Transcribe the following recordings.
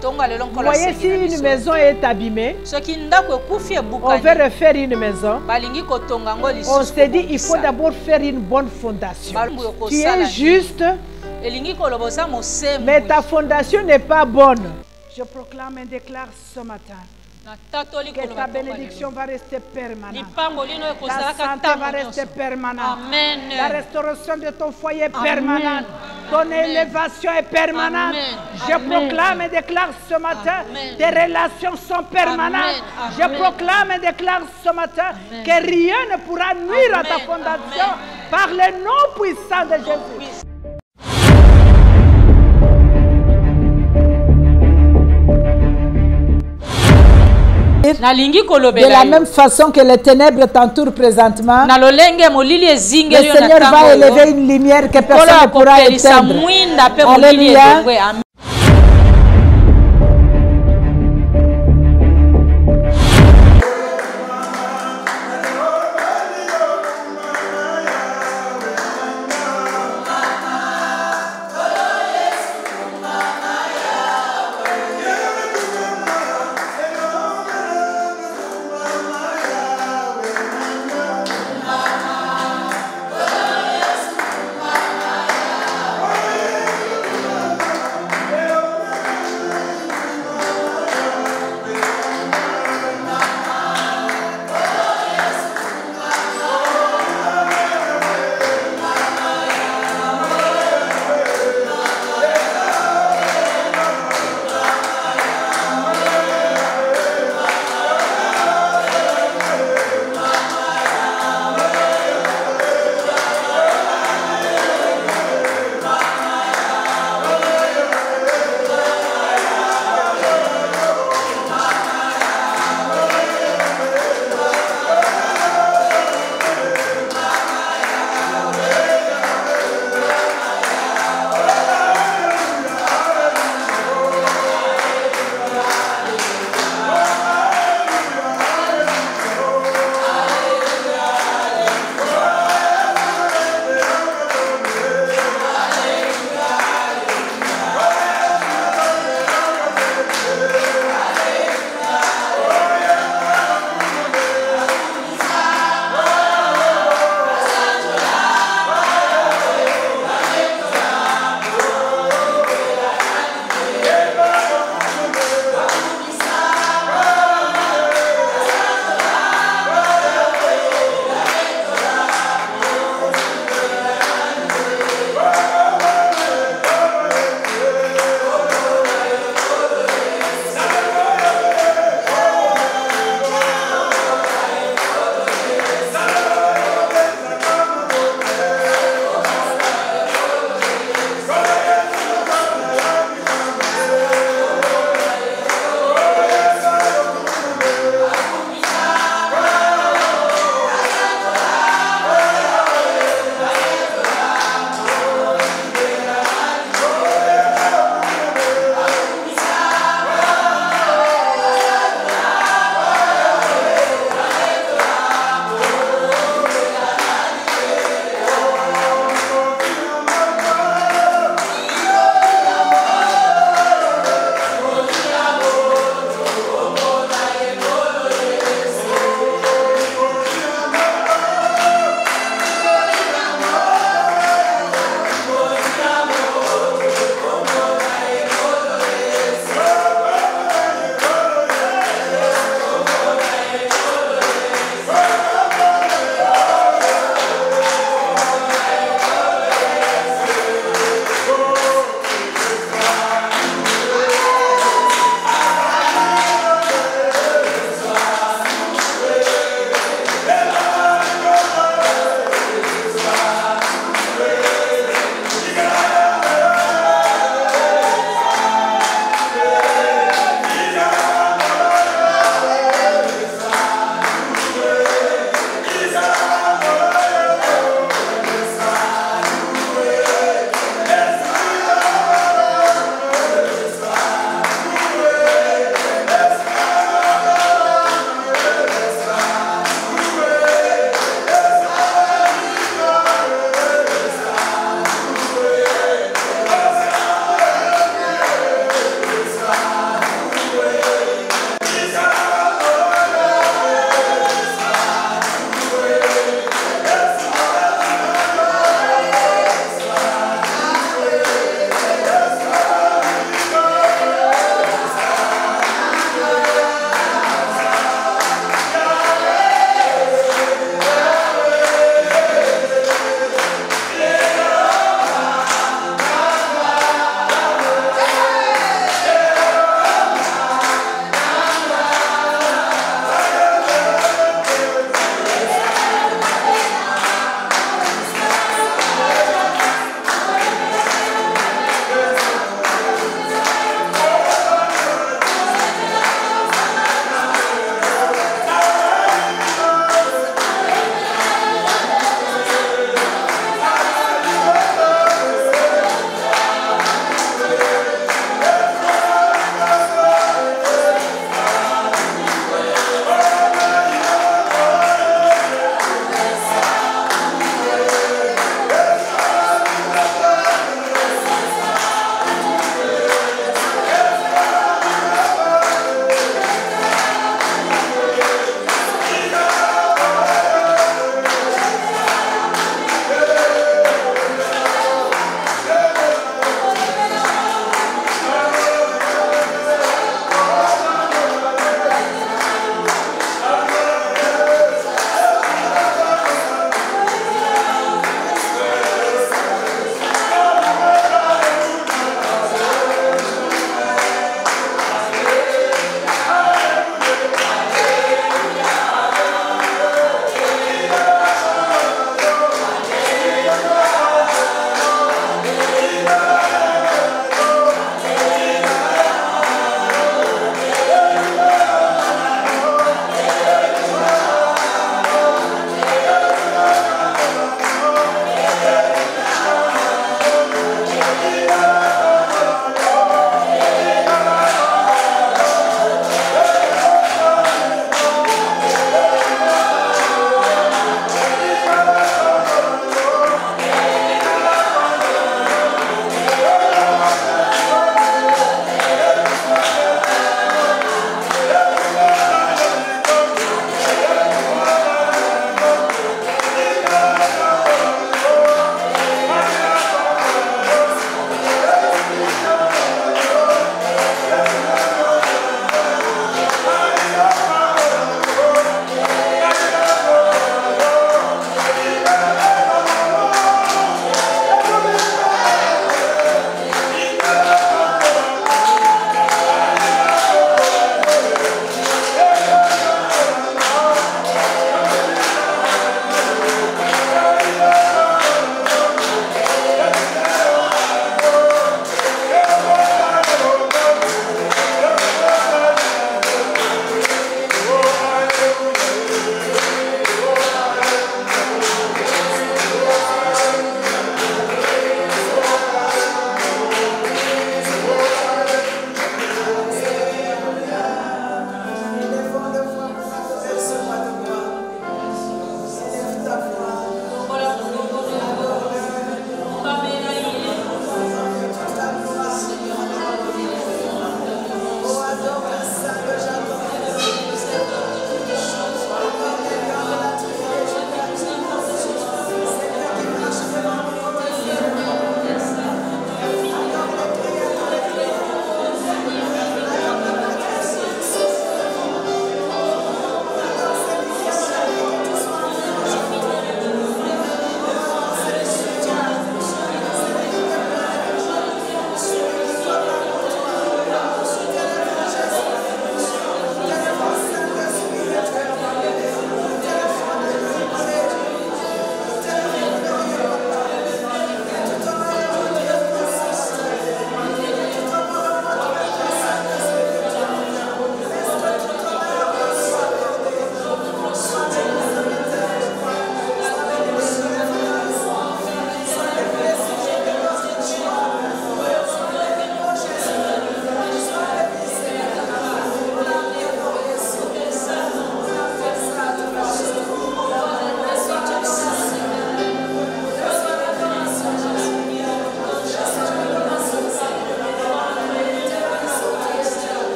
Voyez, si une maison est abîmée, on veut refaire une maison. On s'est dit il faut d'abord faire une bonne fondation. Tu es juste, mais ta fondation n'est pas bonne. Je proclame et déclare ce matin que ta bénédiction va rester permanente. Ta santé va rester permanente. La restauration de ton foyer est permanente. Ton élévation est permanente. Je proclame et déclare ce matin tes relations sont permanentes. Je proclame et déclare ce matin que rien ne pourra nuire à ta fondation par le nom puissant de Jésus. De la même façon que les ténèbres t'entourent présentement, le Seigneur va élever une lumière que personne ne pourra éteindre. Alléluia.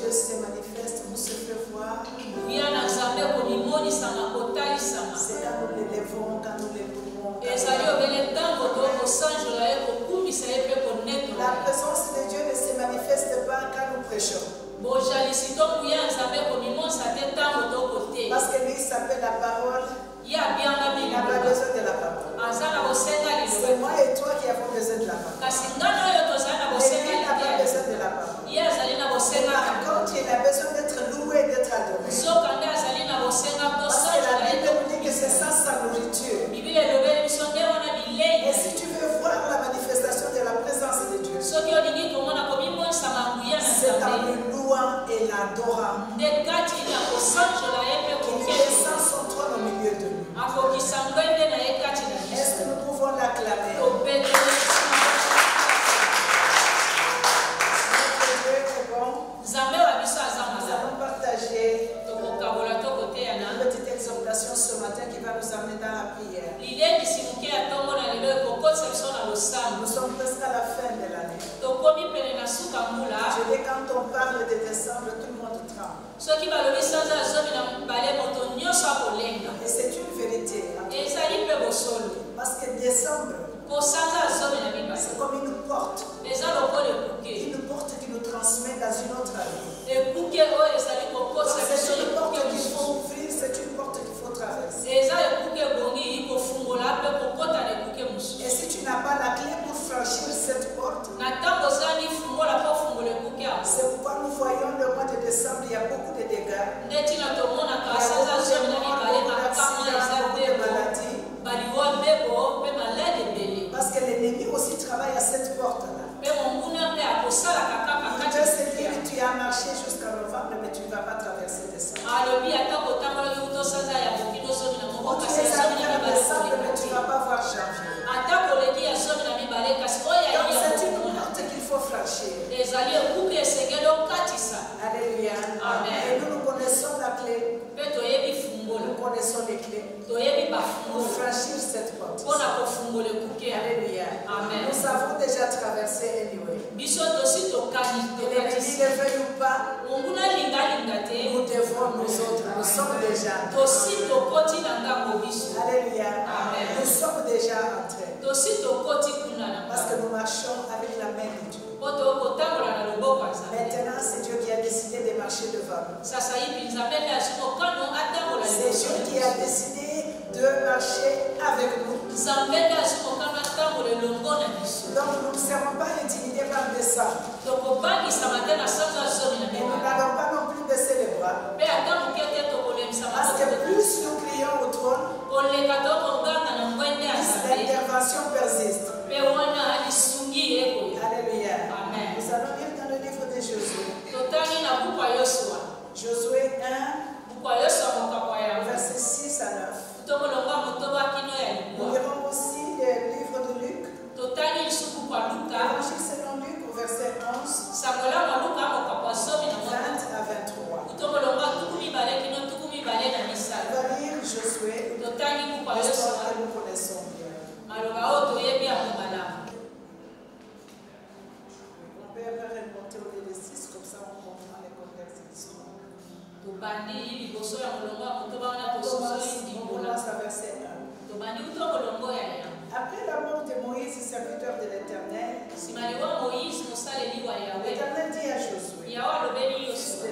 Dieu se manifeste, nous se fait voir. C'est quand nous l'élevons, quand nous l'éprouverons. La présence de Dieu ne se manifeste pas quand nous prêchons. Parce que lui s'appelle la parole. Il n'a pas besoin de la parole. C'est moi et toi qui avons besoin de la parole. Et lui n'a pas besoin de la parole. Par contre, il a besoin d'être loué et d'être adoré. Parce que la Bible nous dit que c'est ça sa nourriture. Et si tu veux voir la manifestation de la présence de Dieu, c'est en le louant et l'adorant qu'il descend son trône au milieu de nous. Est-ce que nous pouvons l'acclamer? Notre Dieu est bon. Nous allons partager une petite exhortation ce matin qui va nous amener dans la prière. Nous sommes presque à la fin de l'année. Je dis quand on parle de décembre, tout le monde tremble. Et c'est une vérité. Parce que décembre, c'est comme une porte. Une porte qui nous transmet dans une autre vie. C'est une porte qu'il faut ouvrir, c'est une porte qu'il faut traverser. Et si tu n'as pas la clé pour franchir cette porte, c'est pourquoi nous voyons le mois de décembre, il y a beaucoup de dégâts. Il y a beaucoup de maladies. Parce que l'ennemi aussi travaille à cette porte-là. Il peut se dire que tu as marché jusqu'à novembre, mais tu ne vas pas traverser décembre. Tu es arrivé à décembre, mais tu ne vas pas voir janvier. Donc c'est une porte qu'il faut franchir. Alléluia. Amen. Et nous connaissons la clé. Nous connaissons les clés pour franchir cette porte. Alléluia. Amen. Nous avons déjà traversé anyway. Que l'ennemi ne veuille ou pas, nous devons nous autres. Nous sommes déjà. Alléluia. Amen. Nous sommes déjà entrés. Parce que nous marchons avec la main de Dieu. Maintenant, c'est Dieu qui a décidé de marcher devant nous. C'est Dieu qui a décidé de marcher avec nous. Donc, nous ne serons pas intimidés par des saints. Et nous n'allons pas non plus baisser les bras. Parce que plus nous crions au trône, plus l'intervention persiste. Alléluia. Amen. Nous allons lire dans le livre de Josué. Josué 1, verset 6 à 9. Nous lirons aussi le livre de Luc. L'évangile selon Luc au verset 11, 20 à 23. On va lire Josué, l'histoire que nous connaissons bien. On peut remonter au lieu de 6, comme ça on comprend les contextes de l'histoire. On commence à verset 1. Après la mort de Moïse, serviteur de l'Éternel, l'Éternel dit à Josué, fils de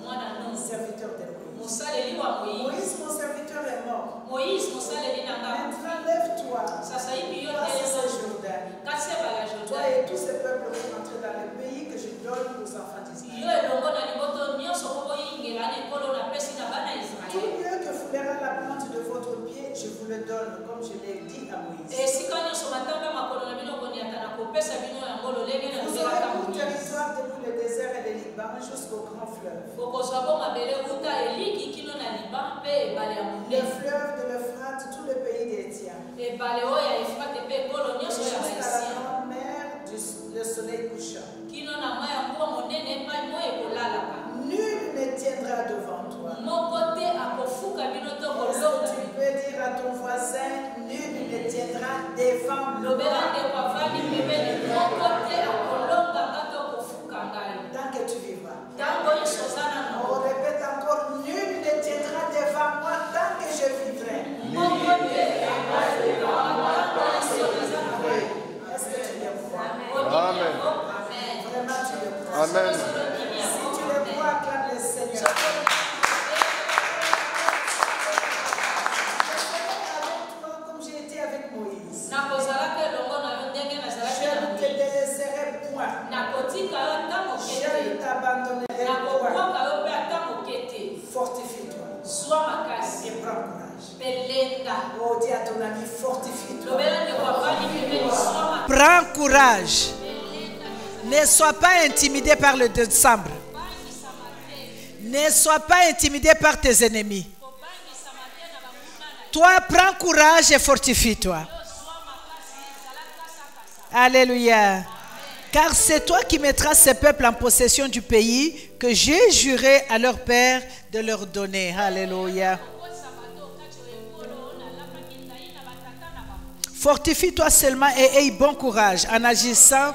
Nun, serviteur de Moïse, Moïse, mon serviteur, est mort. Maintenant, lève-toi, passe ce Jourdain, toi et tous ces peuples vont entrer dans le pays que je donne aux enfants d'Israël. Tout lieu que foulera la plante de votre pied, je vous le donne, comme je l'ai dit à Moïse. Vous aurez pour territoire depuis le désert et le Liban jusqu'au grand fleuve. Le fleuve de l'Euphrate, tout le pays d'Étienne. Jusqu'à la grande mer, le soleil couchant. Nul ne tiendra devant toi. Est-ce que tu peux dire à ton voisin, nul ne tiendra devant moi? Tant que tu vivras. Amen. Si tu le crois, acclame le Seigneur. Comme j'ai été avec Moïse. Je ne te délaisserai point. Je ne t'abandonnerai point. Fortifie-toi. Et prends courage. Oh, dis à ton ami, fortifie-toi. Prends courage. Ne sois pas intimidé par le décembre. Ne sois pas intimidé par tes ennemis. Toi, prends courage et fortifie-toi. Alléluia. Car c'est toi qui mettras ces peuples en possession du pays que j'ai juré à leur père de leur donner. Alléluia. Fortifie-toi seulement et aie bon courage en agissant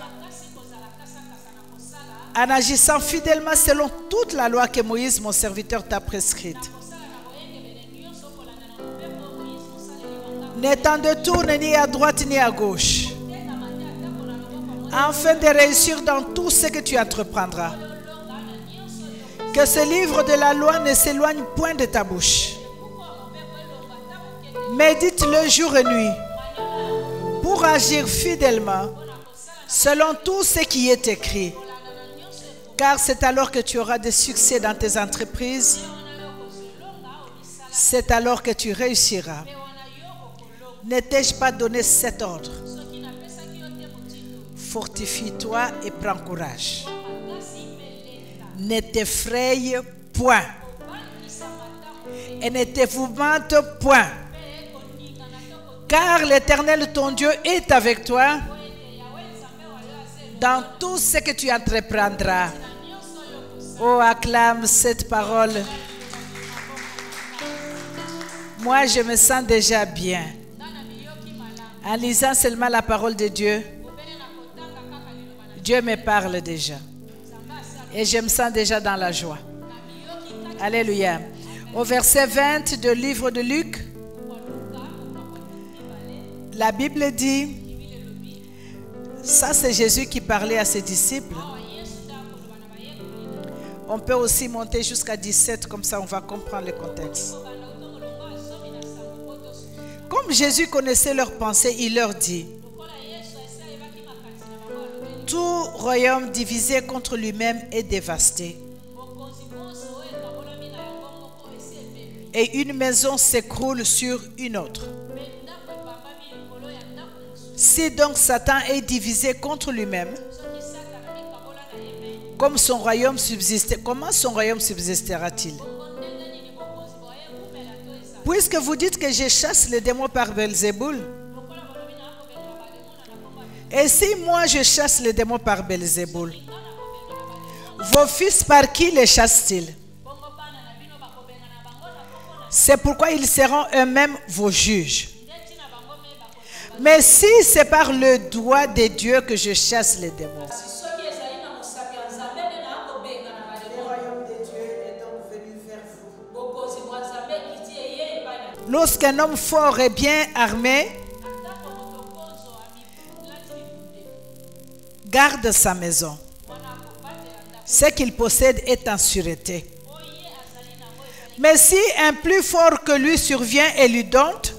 fidèlement selon toute la loi que Moïse, mon serviteur, t'a prescrite. Ne t'en détourne ni à droite ni à gauche, afin de réussir dans tout ce que tu entreprendras. Que ce livre de la loi ne s'éloigne point de ta bouche. Médite-le jour et nuit pour agir fidèlement selon tout ce qui est écrit. Car c'est alors que tu auras des succès dans tes entreprises. C'est alors que tu réussiras. Ne t'ai-je pas donné cet ordre? Fortifie-toi et prends courage. Ne t'effraie point et ne t'épouvante point. Car l'Éternel ton Dieu est avec toi dans tout ce que tu entreprendras. Oh, acclame cette parole. Moi, je me sens déjà bien. En lisant seulement la parole de Dieu, Dieu me parle déjà. Et je me sens déjà dans la joie. Alléluia. Au verset 20 du livre de Luc, la Bible dit, ça c'est Jésus qui parlait à ses disciples. On peut aussi monter jusqu'à 17, comme ça on va comprendre le contexte. Comme Jésus connaissait leurs pensées, il leur dit, tout royaume divisé contre lui-même est dévasté. Et une maison s'écroule sur une autre. Si donc Satan est divisé contre lui-même, comment son royaume subsistera-t-il? Puisque vous dites que je chasse les démons par Belzéboul, et si moi je chasse les démons par Belzéboul, vos fils par qui les chassent-ils? C'est pourquoi ils seront eux-mêmes vos juges. Mais si c'est par le doigt de Dieu que je chasse les démons, Le royaume de Dieu est donc venu vers vous. lorsqu'un homme fort et bien armé garde sa maison, ce qu'il possède est en sûreté. Mais si un plus fort que lui survient et lui dompte,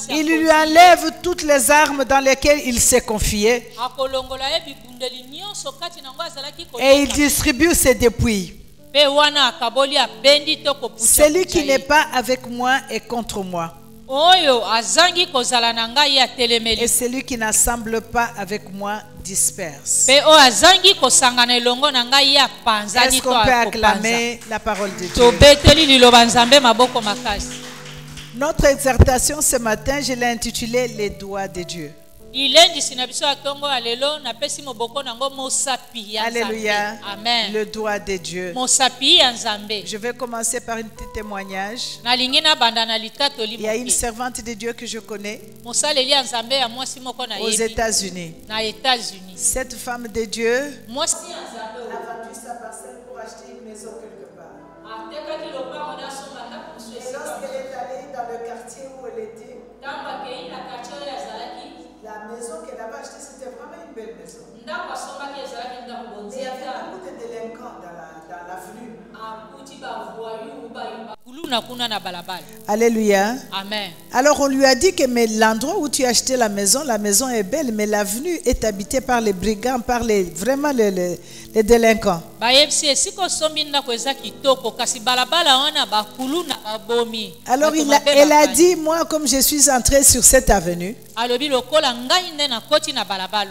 il lui enlève toutes les armes dans lesquelles il s'est confié et il distribue ses dépouilles. Celui qui n'est pas avec moi est contre moi. Et celui qui n'assemble pas avec moi disperse. Est-ce qu'on peut acclamer la parole de Dieu? Notre exhortation ce matin, je l'ai intitulée Les doigts de Dieu. Alléluia. Amen. Le doigt de Dieu. Je vais commencer par un petit témoignage. Il y a une servante de Dieu que je connais aux États-Unis. Cette femme de Dieu Elle a vendu sa parcelle pour acheter une maison quelque part. Et lorsqu'elle est allée dans le quartier où elle était, la maison qu'elle avait achetée, c'était vraiment une belle maison. maison. Mais il y avait beaucoup de délinquants dans l'avenue. Alléluia. Amen. Alors on lui a dit que mais l'endroit où tu as acheté la maison est belle, mais l'avenue est habitée par les brigands, par vraiment les délinquants. Alors elle a dit, moi comme je suis entrée sur cette avenue,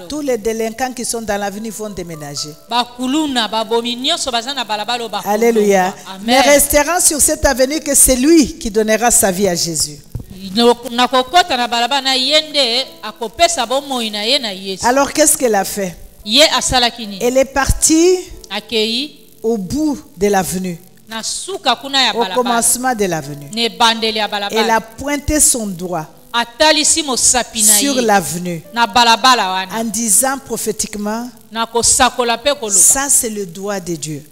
tous les délinquants qui sont dans l'avenue vont déménager. Alléluia. Mais resteront sur cette avenue que c'est lui qui donnera sa vie à Jésus. Alors qu'est-ce qu'elle a fait? Elle est partie au bout de l'avenue, au commencement de l'avenue. Elle a pointé son doigt sur l'avenue en disant prophétiquement, ça c'est le doigt de Dieu.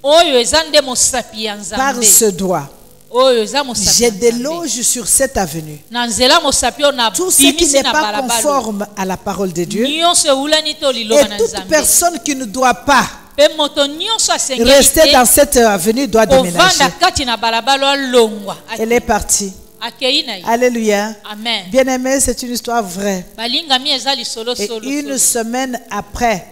Par ce doigt, je déloge sur cette avenue tout ce qui n'est pas conforme à la parole de Dieu, et toute personne qui ne doit pas rester dans cette avenue doit déménager. Elle est partie. Alléluia. Bien-aimé, c'est une histoire vraie. Et une semaine après,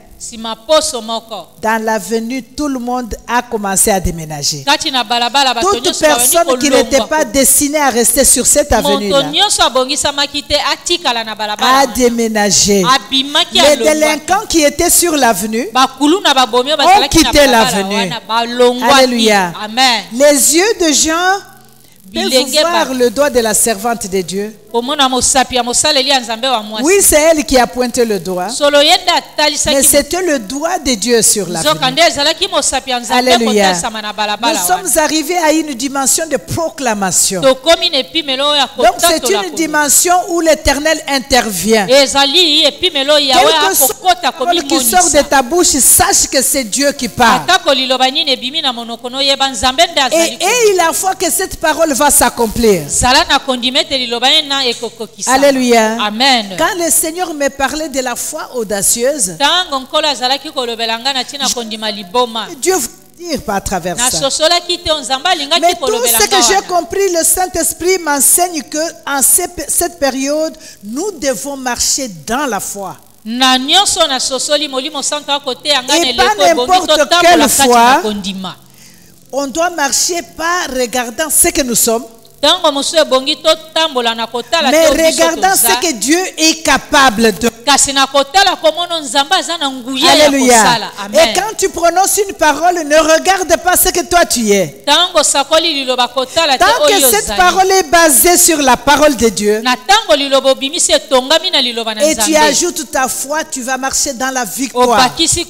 dans l'avenue, tout le monde a commencé à déménager. Toute personne qui n'était pas destinée à rester sur cette avenue-là a déménagé. Les délinquants qui étaient sur l'avenue ont quitté l'avenue. Alléluia. Les yeux de Jean peuvent voir le doigt de la servante de Dieu. Oui, c'est elle qui a pointé le doigt, mais c'était le doigt de Dieu sur l'avenue. Alléluia. Nous sommes arrivés à une dimension de proclamation. Donc c'est une dimension où l'Éternel intervient. Quelque chose qui sort de ta bouche, sache que c'est Dieu qui parle. Et la foi que cette parole va s'accomplir. Alléluia. Amen. Quand le Seigneur me parlait de la foi audacieuse, Dieu veut dire pas à travers ça. Mais tout ce que j'ai compris, le Saint-Esprit m'enseigne que en cette période, nous devons marcher dans la foi. Et pas n'importe quelle foi. On doit marcher pas regardant ce que nous sommes, mais regardant ce que Dieu est capable de. Alléluia. Et quand tu prononces une parole, ne regarde pas ce que toi tu es. Tant que cette parole est basée sur la parole de Dieu, et tu ajoutes ta foi, tu vas marcher dans la victoire. Tu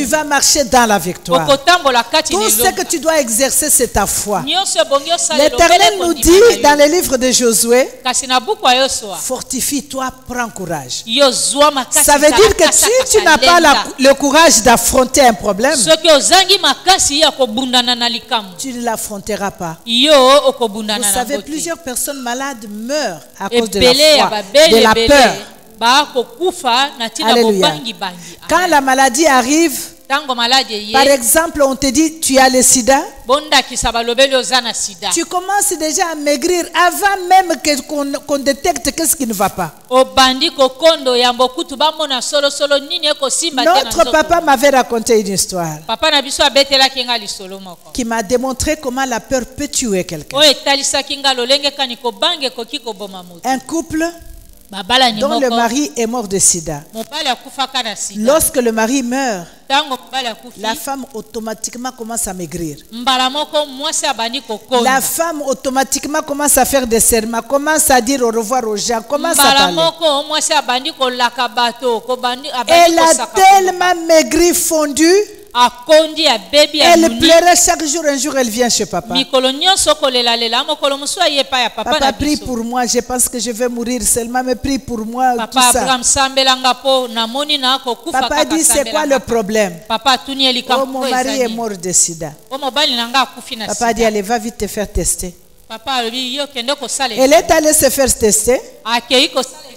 vas marcher dans la victoire. Tout ce que tu dois exercer, c'est ta foi. L'Éternel nous dit dans le livre de Josué, fortifie-toi, prends courage. Ça veut dire que si tu n'as pas le courage d'affronter un problème, tu ne l'affronteras pas. Vous savez, plusieurs personnes malades meurent à cause de la foi, de la peur. Alléluia. Quand la maladie arrive, par exemple, on te dit tu as le sida, tu commences déjà à maigrir avant même qu'on détecte qu'est-ce qui ne va pas. Notre papa m'avait raconté une histoire qui m'a démontré comment la peur peut tuer quelqu'un. Un couple dont le mari est mort de sida. Lorsque le mari meurt, la femme automatiquement commence à maigrir. La femme automatiquement commence à faire des serments, commence à dire au revoir aux gens, commence à parler. Elle a tellement maigri, fondu. Elle pleurait chaque jour. Un jour, elle vient chez papa. Papa, prie pour moi. Je pense que je vais mourir seulement, mais prie pour moi. Tout ça. Papa dit, c'est quoi le problème? Oh, mon mari est mort de sida. Papa dit, allez, va vite te faire tester. Elle est allée se faire tester.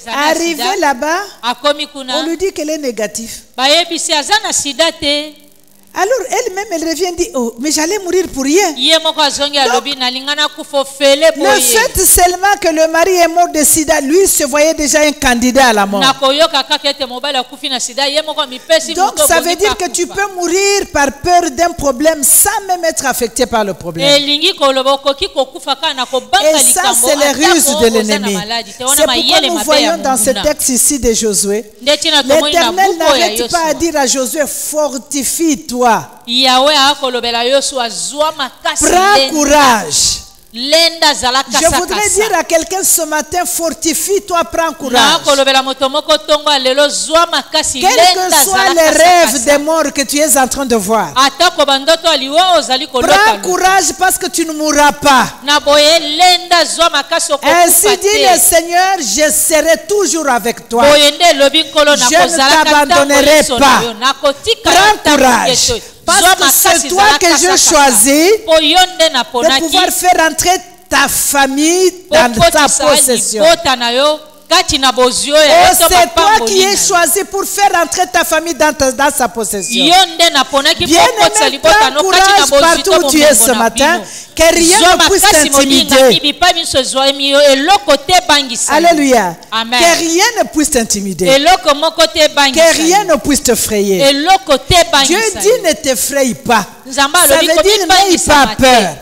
Arrivée là-bas, on lui dit qu'elle est négative. Alors elle-même, elle revient et dit, oh, mais j'allais mourir pour rien. Donc, le fait seulement que le mari est mort de sida, lui se voyait déjà un candidat à la mort. Donc ça veut dire que tu peux mourir par peur d'un problème sans même être affecté par le problème. Et ça, c'est les ruses de l'ennemi. C'est pourquoi nous voyons dans ce texte ici de Josué, l'Éternel n'arrête pas à dire à Josué, fortifie-toi. Prends courage. Je voudrais dire à quelqu'un ce matin, fortifie-toi, prends courage. Quels que soient les rêves des morts que tu es en train de voir, prends courage parce que tu ne mourras pas. Ainsi dit le Seigneur, je serai toujours avec toi. Je ne t'abandonnerai pas. Prends courage. Parce que c'est toi que je choisis de pouvoir faire entrer ta famille dans ta possession. C'est toi qui es choisi pour faire entrer ta famille dans sa possession. Bien-aimé, prends courage partout où tu es ce matin, que rien ne puisse t'intimider. Alléluia. Que rien ne puisse t'intimider. Que rien ne puisse te frayer. Dieu dit ne t'effraie pas. Ça veut dire n'aie pas peur.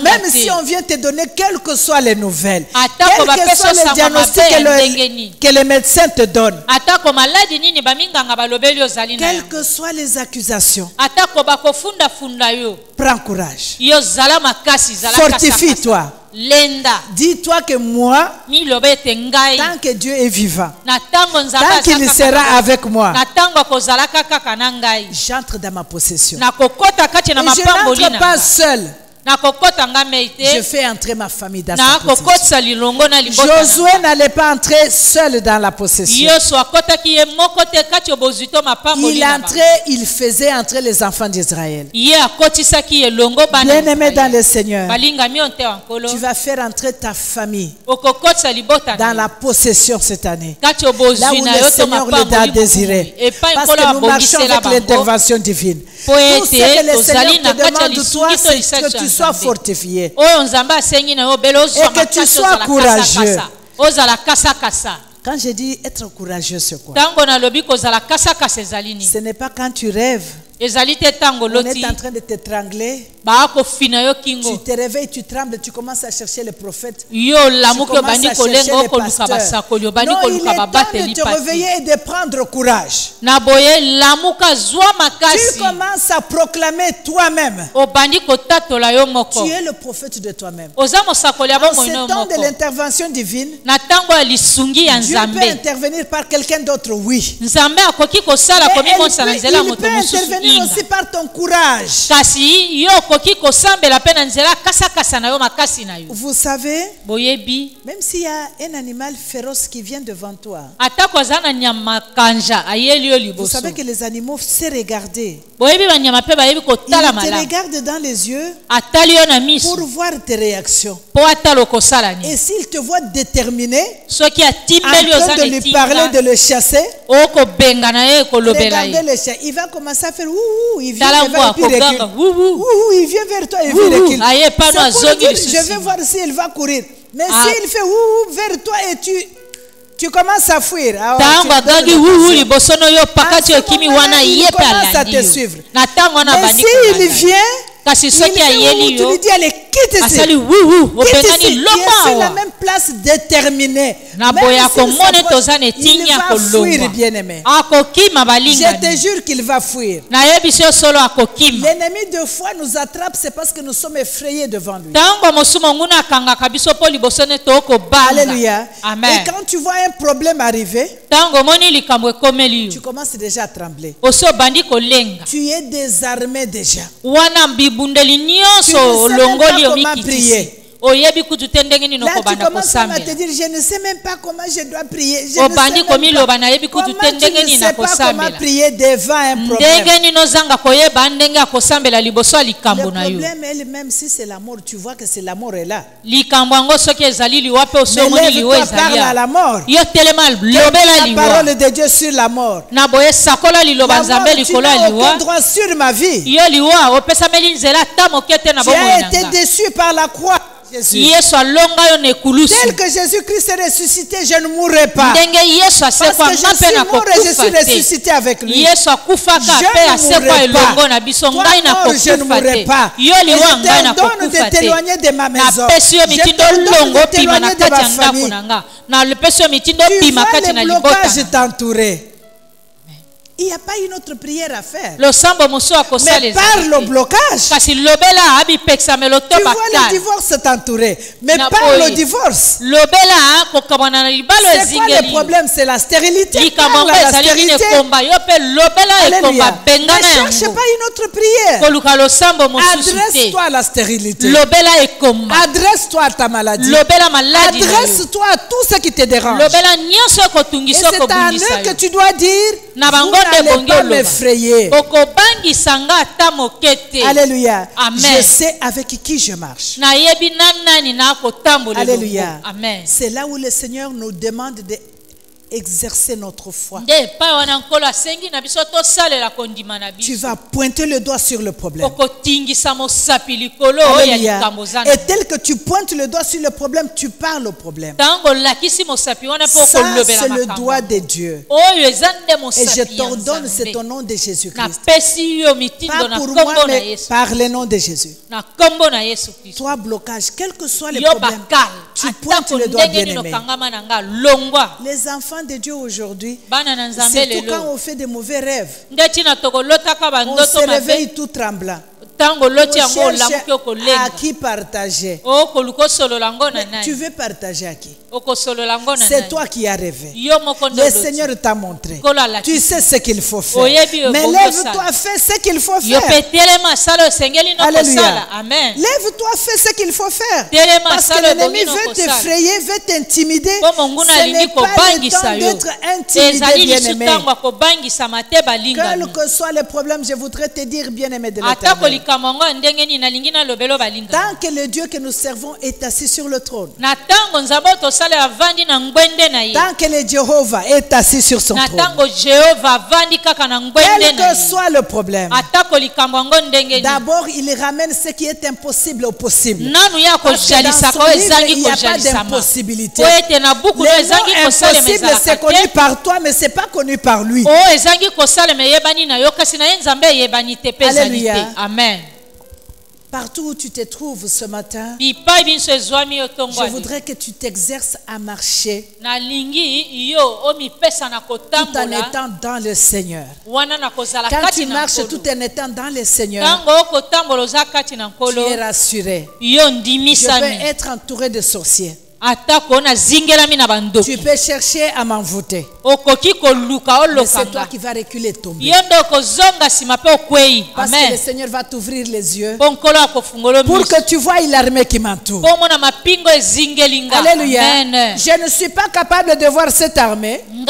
Même si on vient te donner quelles que soient les nouvelles, quels que soient les diagnostics que les médecins te donnent, quelles que soient les accusations, prends courage. Fortifie-toi. Dis-toi que moi, tant que Dieu est vivant, tant qu'il sera avec moi, j'entre dans ma possession. Et je n'entre pas seul. Je fais entrer ma famille dans sa possession. Josué n'allait pas entrer seul dans la possession. Il faisait entrer les enfants d'Israël. Bien-aimé dans le Seigneur, tu vas faire entrer ta famille dans la possession cette année. Là où le Seigneur les a désirés. Parce que nous marchons avec l'intervention divine. Tout ce que le Seigneur te demande de toi, c'est que tu sois fortifié et que tu sois courageux. Quand je dis être courageux, c'est quoi? Ce n'est pas quand tu rêves. On est en train de t'étrangler. Tu te réveilles, tu trembles, tu commences à chercher le prophète. Tu commences à chercher les pasteurs. Non, il est temps de te réveiller et de prendre courage. Tu commences à proclamer toi-même. Tu es le prophète de toi-même. En ce temps de l'intervention divine, Dieu peut intervenir par quelqu'un d'autre, oui. Mais il peut intervenir aussi par ton courage. Vous savez, même s'il y a un animal féroce qui vient devant toi, vous savez que les animaux se regardent. Ils te regardent dans les yeux pour voir tes réactions. Et s'il te voit déterminé, en train de lui parler, de le chasser, regardez le chien, il va commencer à faire ouh, il vient vers toi, il vient vers toi et il recule. Je vais voir s'il va courir. Mais s'il fait ouh vers toi et tu commences à fuir, il commence à te suivre. Mais s'il vient, tu lui dis allez, quitte ici. Tu es la même place déterminée. Il va fuir, bien-aimé. Je te jure qu'il va fuir. L'ennemi de foi nous attrape, c'est parce que nous sommes effrayés devant lui. Alléluia. Et quand tu vois un problème arriver, tu commences déjà à trembler. Tu es désarmé déjà. Tu ne sais même pas comment prier. Là, tu commences à te dire, je ne sais même pas comment je dois prier. Je ne sais même pas. Comment tu ne sais pas comment prier devant un problème. Le problème est même si c'est la mort, tu vois que c'est la mort est là. Mais lève-toi, parle à la mort. La parole de Dieu sur la mort. La mort, tu n'as aucun droit sur ma vie. Tu as été déçu par la croix. Jésus. Tel que Jésus-Christ est ressuscité, je ne mourrai pas. Parce que je suis mort et je suis ressuscité avec lui. Je ne mourrai pas. Toi, mort, je ne mourrai pas. Je t'ordonne de t'éloigner de ma maison. Je t'ordonne de t'éloigner de ma famille. Tu vois les blocages t'entourer. Il n'y a pas une autre prière à faire. Mais parle au blocage. Tu vois le divorce t'entourer. Mais parle au divorce. C'est quoi le problème? C'est la stérilité. Parle à la stérilité. Alléluia. Ne cherche pas une autre prière. Adresse-toi à la stérilité. Adresse-toi à ta maladie. Adresse-toi à tout ce qui te dérange. Et c'est à eux que tu dois dire, n'allez pas m'effrayer. Alléluia. Je sais avec qui je marche. Alléluia. C'est là où le Seigneur nous demande d'exercer notre foi. Tu vas pointer le doigt sur le problème. Alléluia. Et tel que tu pointes le doigt sur le problème, tu parles au problème. Ça, c'est le doigt de Dieu. Et je t'ordonne, c'est au nom de Jésus-Christ. Pas pour moi, mais par le nom de Jésus. Toi, blocage, quel que soit le problème, tu pointes le doigt, bien-aimé. Les enfants de Dieu aujourd'hui, surtout quand on fait de mauvais rêves, on se réveille tout tremblant. On cherche à qui partager. Mais tu veux partager à qui? C'est toi qui as rêvé. Le Seigneur t'a montré. Tu sais ce qu'il faut faire. Mais lève-toi, fais ce qu'il faut faire. Alléluia. Lève-toi, fais ce qu'il faut faire. Parce que l'ennemi veut t'effrayer, veut t'intimider. Ce n'est pas le temps d'être intimidé, bien-aimé. Quel que soit le problème, je voudrais te dire, bien-aimé de l'Éternel. Tant que le Dieu que nous servons est assis sur le trône, tant que le Jéhovah est assis sur son trône, quel que soit le problème, d'abord il ramène ce qui est impossible au possible. Parce que dans son livre, il n'y a pas d'impossibilité. Le mot impossible, c'est connu par toi, mais ce n'est pas connu par lui. Alléluia. Amen. Partout où tu te trouves ce matin, je voudrais que tu t'exerces à marcher tout en étant dans le Seigneur. Quand tu marches tout en étant dans le Seigneur, tu es rassuré. Je vais être entouré de sorciers. Tu peux chercher à m'envoûter. Mais c'est toi qui vas reculer, tomber. Parce que le Seigneur va t'ouvrir les yeux pour que tu vois l'armée qui m'entoure. Alléluia. Je ne suis pas capable de voir cette armée, mais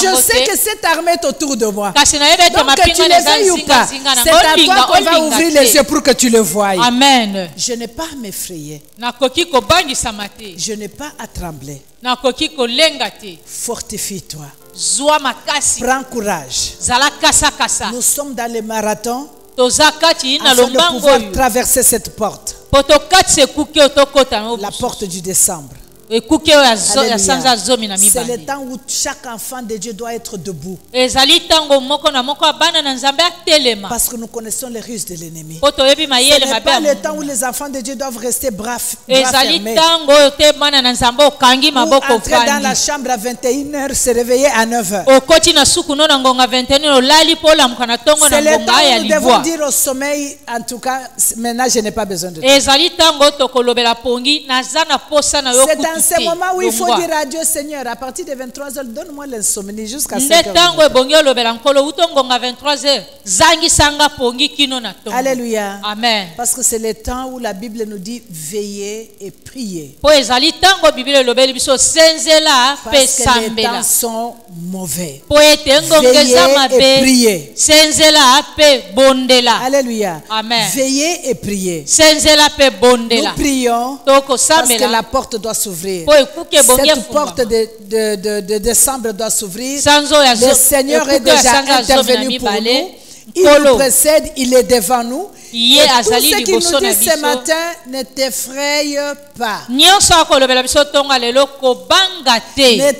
je sais que cette armée est autour de moi. Donc que tu le veuilles ou pas, c'est à toi qu'on va ouvrir les yeux pour que tu le voies. Amen. Je n'ai pas à m'effrayer. Je n'ai pas à trembler. Fortifie-toi. Prends courage. Nous sommes dans le marathon afin de pouvoir traverser cette porte. La porte du décembre. C'est le temps où chaque enfant de Dieu doit être debout. Parce que nous connaissons les ruses de l'ennemi. Ce n'est pas le temps où les enfants de Dieu doivent rester bras fermés. Ou entrer dans la chambre à 21h, se réveiller à 9h. C'est le temps où nous devons dire au sommeil, en tout cas, maintenant je n'ai pas besoin de toi. C'est dans ce moment où il faut dire adieu, Seigneur, à partir de 23h, donne-moi l'insomnie jusqu'à 5h. Alléluia. Amen. Parce que c'est le temps où la Bible nous dit veiller et prier. Parce que les temps sont mauvais. Veiller et prier. Alléluia. Amen. Veiller et prier. Nous prions parce que la porte doit s'ouvrir. Cette porte de décembre doit s'ouvrir. Le Seigneur est déjà intervenu pour nous. Il nous précède, il est devant nous. Et tout ce qu'il nous dit ce matin ne t'effraie pas. Ne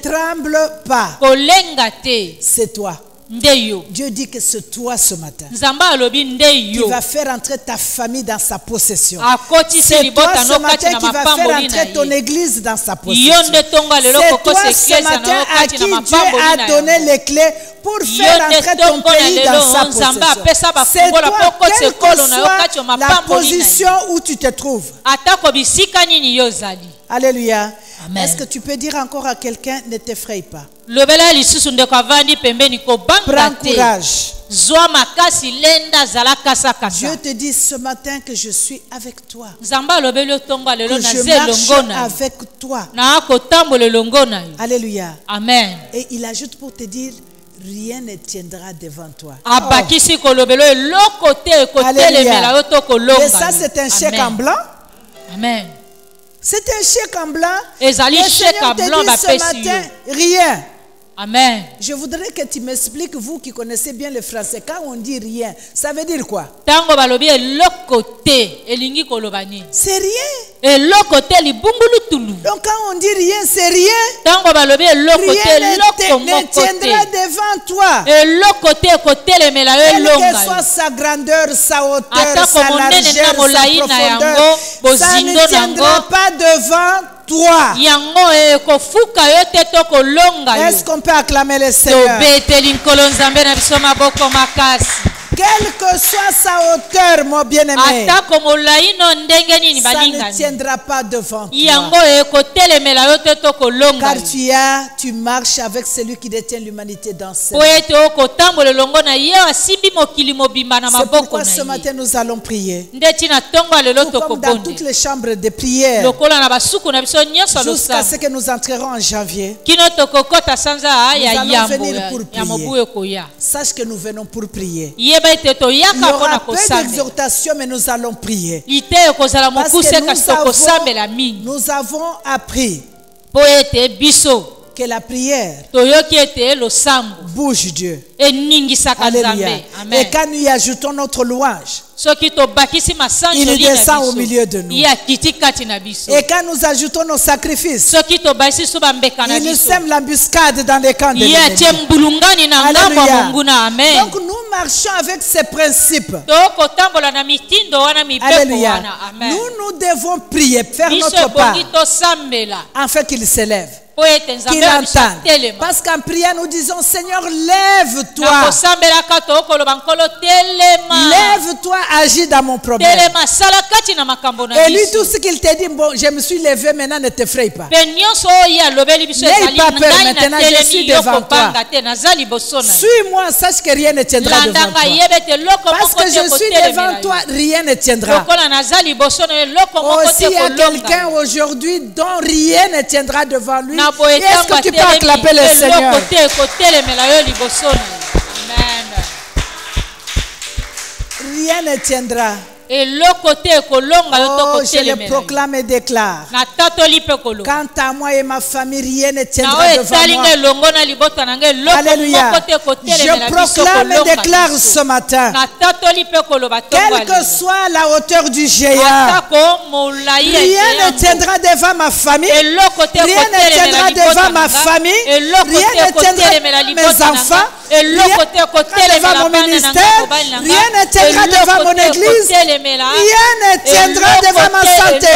tremble pas. C'est toi. Dieu dit que c'est toi ce matin qui va faire entrer ta famille dans sa possession. C'est toi ce matin qui va faire entrer ton église dans sa possession. C'est toi ce matin à qui Dieu a donné les clés pour faire entrer ton pays dans sa possession. C'est toi, quelle que soit la position où tu te trouves. Alléluia. Est-ce que tu peux dire encore à quelqu'un, ne t'effraie pas? Prends courage. Dieu te dit ce matin que je suis avec toi. Que je marche avec toi. Alléluia. Amen. Et il ajoute pour te dire, rien ne tiendra devant toi. Alléluia. Et ça c'est un chèque en blanc. Amen. C'est un chèque en blanc. Le Seigneur te dit ce matin, rien. Amen. Je voudrais que tu m'expliques, vous qui connaissez bien le français, quand on dit rien, ça veut dire quoi? C'est rien. Donc quand on dit rien, c'est rien. Rien ne tiendra devant toi. Quelle que soit sa grandeur, sa hauteur, sa largeur, sa profondeur, ça ne tiendra pas devant toi. Est-ce qu'on peut acclamer le Seigneur? Quelle que soit sa hauteur, mon bien-aimé, ça ne tiendra pas devant toi. Car tu marches avec celui qui détient l'humanité dans ses mains. C'est pourquoi ce matin nous allons prier. Tout comme dans toutes les chambres de prière. Jusqu'à ce que nous entrerons en janvier. Nous allons venir pour prier. Sache que nous venons pour prier. Il y aura peu d'exhortation, mais nous allons prier. Parce que nous avons appris que la prière bouge Dieu. Alléluia. Et quand nous y ajoutons notre louange, il descend au milieu de nous. Et quand nous ajoutons nos sacrifices, il sème l'embuscade dans les camps de l'ennemi. Donc nous marchons avec ces principes. Alléluia. Nous devons prier, faire notre part, afin qu'il s'élève, qu'il entende. Parce qu'en priant nous disons, Seigneur, lève-toi. Lève-toi, agis dans mon problème. Et lui, tout ce qu'il te dit, bon, je me suis levé, maintenant ne t'effraie pas. N'aie pas peur, maintenant je suis devant toi. Suis-moi, sache que rien ne tiendra devant toi. Parce que je suis devant toi, rien ne tiendra. Aussi, il y a quelqu'un aujourd'hui dont rien ne tiendra devant lui. Est-ce que tu peux acclamer le Seigneur? Rien ne tiendra. Oh, je le proclame et déclare. Quant à moi et ma famille, rien ne tiendra devant moi. Alléluia. Je proclame et déclare ce matin. Quelle que soit la hauteur du géant, rien ne tiendra devant ma famille. Rien ne tiendra devant ma famille. Rien ne tiendra mes enfants. Rien ne tiendra devant mon ministère. Rien ne tiendra devant mon église. Rien ne tiendra devant ma santé.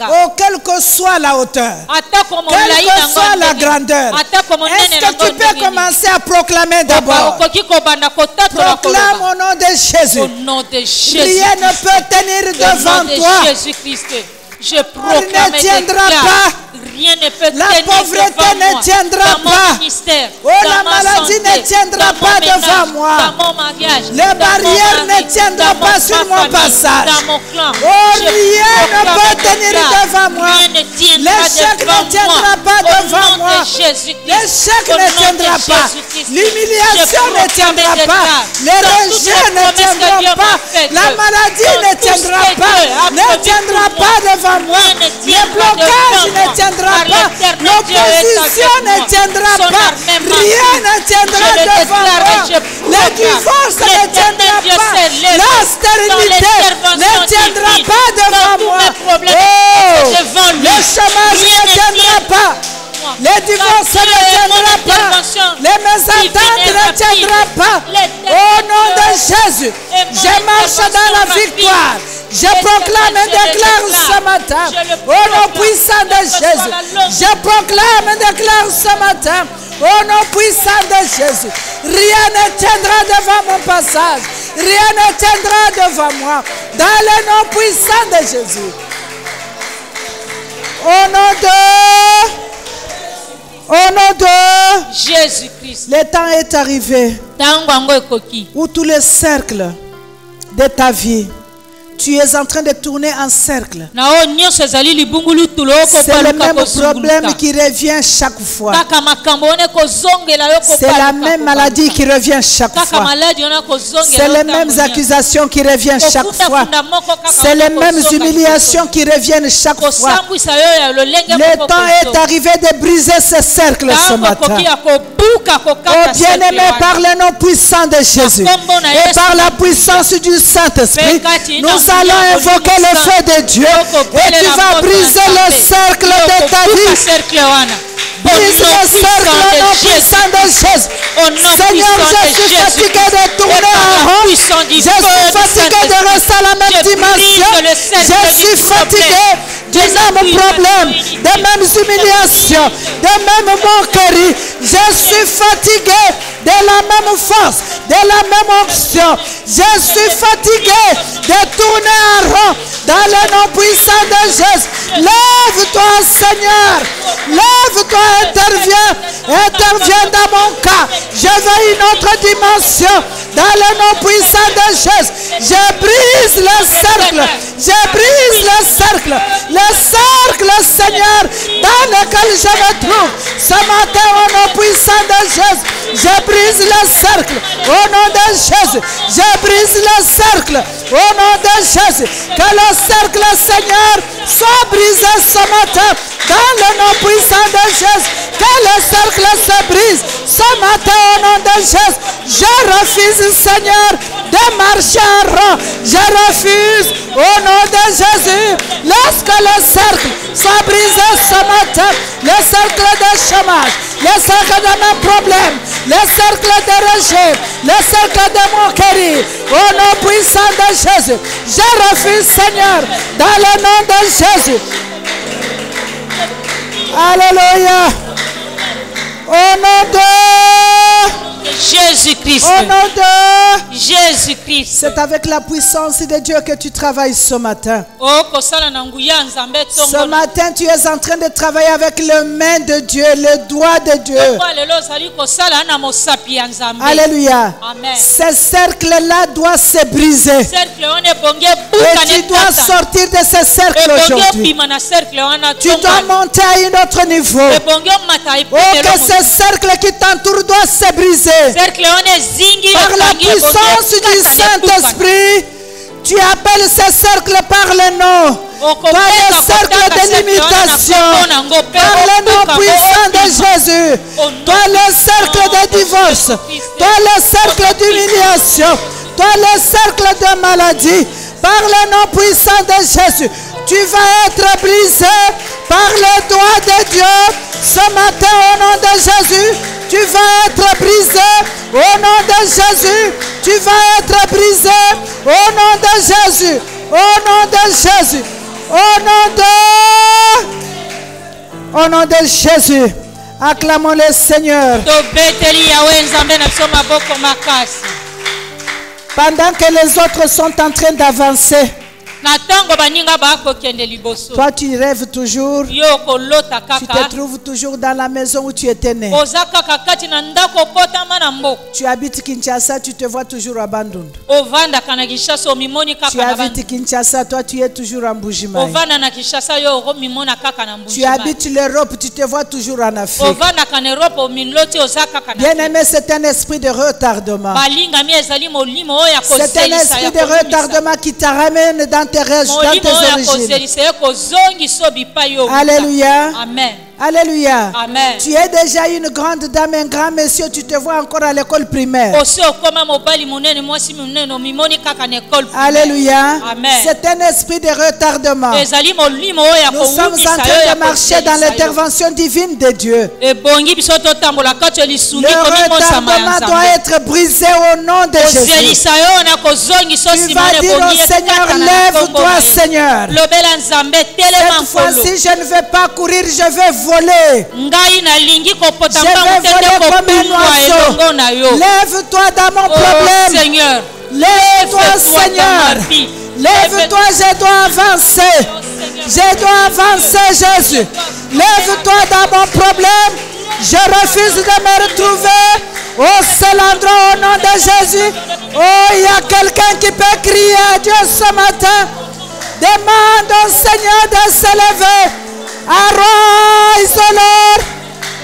Oh, quelle que soit la hauteur, quelle que soit la grandeur, est-ce que tu peux commencer à proclamer d'abord? Proclame au nom de Jésus. Rien ne peut tenir devant toi. Je proclame ne tiendra pas. Rien ne peut La pauvreté ne tiendra pas. Oh, la maladie ne tiendra pas devant moi. Les barrières ne tiendront pas sur mon passage. Oh, rien ne peut tenir devant moi. L'échec ne tiendra pas devant moi. L'échec ne tiendra pas. L'humiliation ne tiendra pas. Les rejets ne tiendront pas. La maladie ne tiendra pas. Ne tiendra pas devant moi. Les blocages ne tiendra pas. L'opposition ne tiendra pas. Rien ne tiendra devant moi. Le divorce ne tiendra pas. La stérilité ne tiendra pas devant moi. Oh, le chômage ne tiendra pas. Les divorces ne tiendra pas. Les mésententes ne tiendra pas. Au nom de Jésus, je marche dans la victoire. Je proclame et déclare ce matin, au nom puissant de Jésus, je proclame et déclare ce matin, au nom puissant de Jésus, rien ne tiendra devant mon passage, rien ne tiendra devant moi, dans le nom puissant de Jésus. Au nom de Jésus-Christ, le temps est arrivé où tous les cercles de ta vie, tu es en train de tourner en cercle. C'est le même problème qui revient chaque fois. C'est la même maladie qui revient chaque fois. C'est les mêmes accusations qui reviennent chaque fois. C'est les mêmes humiliations qui reviennent chaque fois. Le temps est arrivé de briser ce cercle ce matin. Oh bien-aimé, par le nom puissant de Jésus et par la puissance du Saint-Esprit, nous allons invoquer le feu de Dieu et tu vas briser le cercle de ta vie. Brise le cercle au nom puissant de Jésus. Seigneur, je suis fatigué de tourner en rond. Je suis fatigué de rester à la même dimension. Je suis fatigué du même problème, des mêmes humiliations, des mêmes moqueries. Je suis fatigué de la même force, de la même onction. Je suis fatigué de tourner en rond dans le nom puissant de Jésus. Lève-toi, Seigneur. Lève-toi, interviens. Interviens dans mon cas. Je veux une autre dimension dans le nom puissant de Jésus. Je brise le cercle. Je brise le cercle. Le cercle, Seigneur, dans lequel je me trouve. Ce matin, au nom puissant de Jésus, je brise le cercle. Au nom de Jésus, je brise le cercle. Au nom de Jésus, que le cercle, Seigneur, soit brisé ce matin. Dans le nom puissant de Jésus, que le cercle se brise ce matin au nom de Jésus. Je refuse, Seigneur, de marcher en rond. Je refuse au nom de Jésus. Lorsque le cercle soit brisé ce matin, le cercle de chômage, le cercle de mes problèmes, le cercle de rejet, le cercle de moquerie, au nom puissant de Jésus, je refuse, Seigneur, dans le nom de Jésus. Alléluia. Au nom de Jésus-Christ. Au nom de Jésus-Christ. C'est avec la puissance de Dieu que tu travailles ce matin. Ce matin, tu es en train de travailler avec les mains de Dieu, le doigt de Dieu. Alléluia. Amen. Ce cercle-là doit se briser. Et tu dois sortir de ce cercle aujourd'hui. Tu dois monter à un autre niveau. Oh, que ce cercle qui t'entoure doit se briser. Par la puissance du Saint-Esprit, tu appelles ce cercle par le nom. Par le cercle de limitation. Par le nom puissant de Jésus. Toi le cercle de divorce. Toi le cercle d'humiliation. Toi le cercle de maladie. Par le nom puissant de Jésus. Tu vas être brisé par le doigt de Dieu. Ce matin au nom de Jésus. Tu vas être brisé au nom de Jésus. Tu vas être brisé au nom de Jésus. Au nom de Jésus. Au nom de Jésus. Acclamons le Seigneur. Pendant que les autres sont en train d'avancer, Toi, tu rêves toujours. Tu te trouves toujours dans la maison où tu étais né. Tu habites Kinshasa, tu te vois toujours à Bandundu. Tu habites Kinshasa, toi tu es toujours en Bujimaï. Tu habites l'Europe, tu te vois toujours en Afrique. Bien-aimé, c'est un esprit de retardement. C'est un esprit de retardement qui te ramène dans tes origines. Alléluia. Amen. Alléluia. Amen. Tu es déjà une grande dame, un grand monsieur, tu te vois encore à l'école primaire. Alléluia. C'est un esprit de retardement. Nous sommes en train de marcher dans l'intervention divine de Dieu. Le retardement doit être brisé au nom de Jésus. Tu vas dire au Seigneur, lève-toi Seigneur. Cette fois-ci, je ne vais pas courir, je vais voler. Je vais voler comme un oiseau. Lève-toi dans mon problème. Lève-toi Seigneur. Lève-toi, je dois avancer. Je dois avancer Jésus. Lève-toi dans mon problème. Je refuse de me retrouver au seul endroit au nom de Jésus. Oh, il y a quelqu'un qui peut crier à Dieu ce matin. Demande au Seigneur de se lever. Arise, O Lord.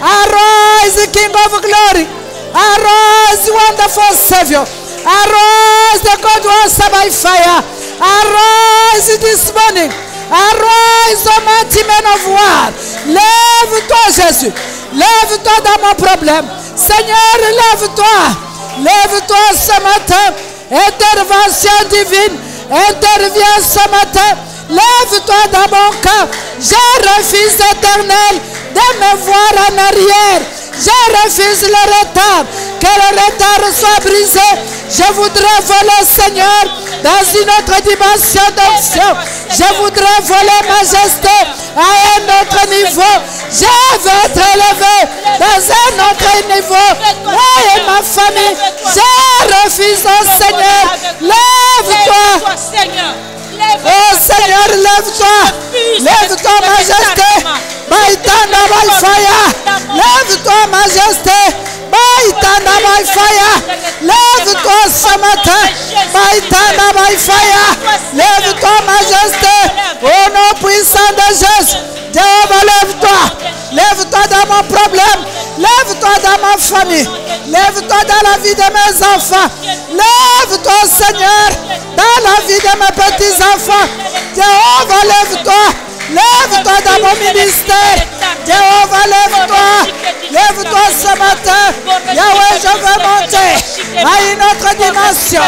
Arise, King of Glory. Arise, wonderful Savior. Arise, the God who answers by fire. Arise this morning. Arise, O mighty man of war. Lève-toi, Jésus. Lève-toi dans mon problème. Seigneur, lève-toi. Lève-toi ce matin. Intervention divine. Interviens ce matin. Lève-toi dans mon cas. Je refuse éternel de me voir en arrière. Je refuse le retard. Que le retard soit brisé. Je voudrais voler, Seignor, dans une autre dimension d'onction. Je voudrais voler, majesté, à un autre niveau. Je veux être élevé dans un autre niveau. Moi et ma famille, je refuse, oh Seigneur. Lève-toi. Oh Seignor, lève-toi. Lève-toi, majesté. Baitana by fire. Lève-toi, majesté. Baitana by fire. Lève-toi ce matin. Baitana by fire. Lève-toi, majesté. Au nom puissant de Jésus. Jéhovah, lève-toi. Lève-toi dans mon problème. Lève-toi dans ma famille. Lève-toi dans la vie de mes enfants. Lève-toi, Seigneur, dans la vie de mes petits-enfants. Jéhovah, lève-toi. Lève-toi dans mon ministère. Jéhovah, lève-toi. Lève-toi ce matin. Yahweh, je veux monter à une autre dimension.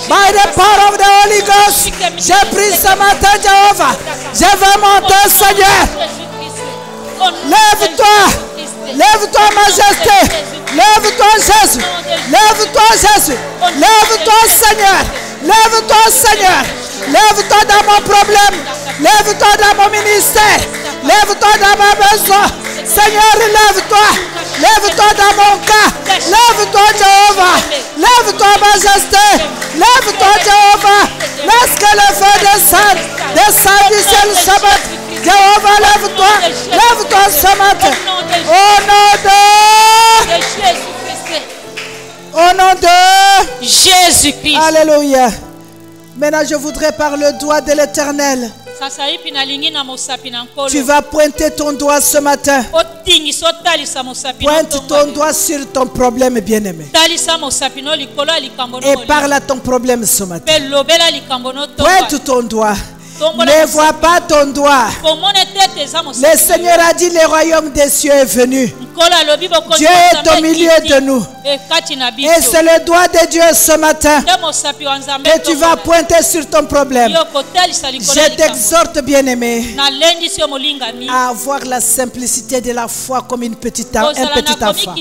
By the power of the Holy Ghost. Je prie ce matin, Jéhovah. Je veux monter, Seigneur. Lève-toi. Lève-toi, majesté. Lève-toi, Jésus. Lève-toi, Jésus. Lève-toi, Seigneur. Lève-toi, Seigneur. Lève-toi dans mon problème. Lève-toi dans mon ministère. Lève-toi dans ma maison. Seigneur, lève-toi. Lève-toi dans mon cas. Lève-toi, Jéhovah. Lève-toi, majesté. Lève-toi, Jéhovah. Laisse que le feu descende. Descende du ciel ce matin. Jéhovah, lève-toi. Lève-toi ce matin. Au nom de Jésus-Christ. Alléluia. Maintenant, je voudrais par le doigt de l'Éternel. Tu vas pointer ton doigt ce matin. Pointe ton doigt sur ton problème, bien-aimé. Et parle à ton problème ce matin. Pointe ton doigt. Ne vois pas ton doigt. Le Seigneur a dit, le royaume des cieux est venu. Dieu est au milieu de nous. Et c'est le doigt de Dieu ce matin que tu vas pointer sur ton problème. Je t'exhorte, bien-aimé, à avoir la simplicité de la foi comme un petit enfant.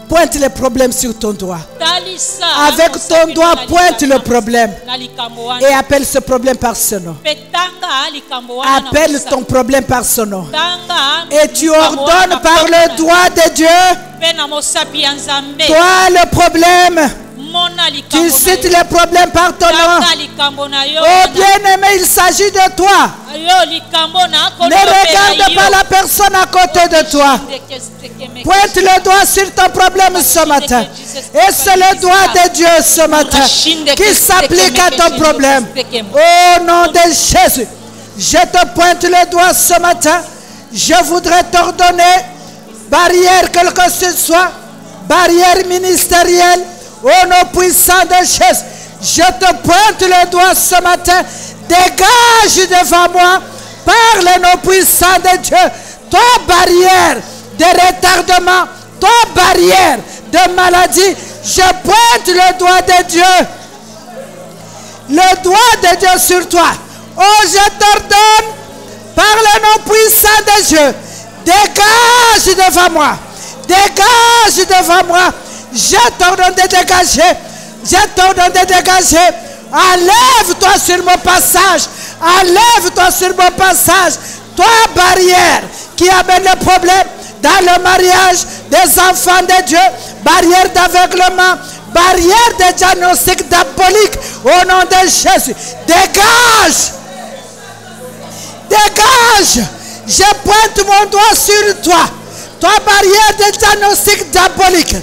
Pointe les problèmes sur ton doigt. Avec ton doigt, pointe le problème. Et appelle ce problème par ce nom. Appelle ton problème par ce nom. Et tu ordonnes par le doigt de Dieu. Toi, le problème, Tu cites les problèmes par ton nom. Oh bien-aimé, il s'agit de toi. Ne regarde pas la personne à côté de toi. Pointe le doigt sur ton problème ce matin. Et c'est le doigt de Dieu ce matin qui s'applique à ton problème. Au nom de Jésus, je te pointe le doigt ce matin. Je voudrais t'ordonner, barrière quelle que ce soit, barrière ministérielle, au nom puissant de Jésus, je te pointe le doigt ce matin. Dégage devant moi, par le nom puissant de Dieu, toi barrière de retardement, toi barrière de maladie, je pointe le doigt de Dieu. Le doigt de Dieu sur toi. Oh, je t'ordonne, par le nom puissant de Dieu, dégage devant moi. Dégage devant moi. Je t'ordonne de dégager. Je t'ordonne de dégager. Enlève-toi sur mon passage. Enlève-toi sur mon passage. Toi, barrière qui amène le problème dans le mariage des enfants de Dieu. Barrière d'aveuglement. Barrière de diagnostic diabolique. Au nom de Jésus. Dégage. Dégage. Je pointe mon doigt sur toi. Toi, barrière de diagnostic diabolique.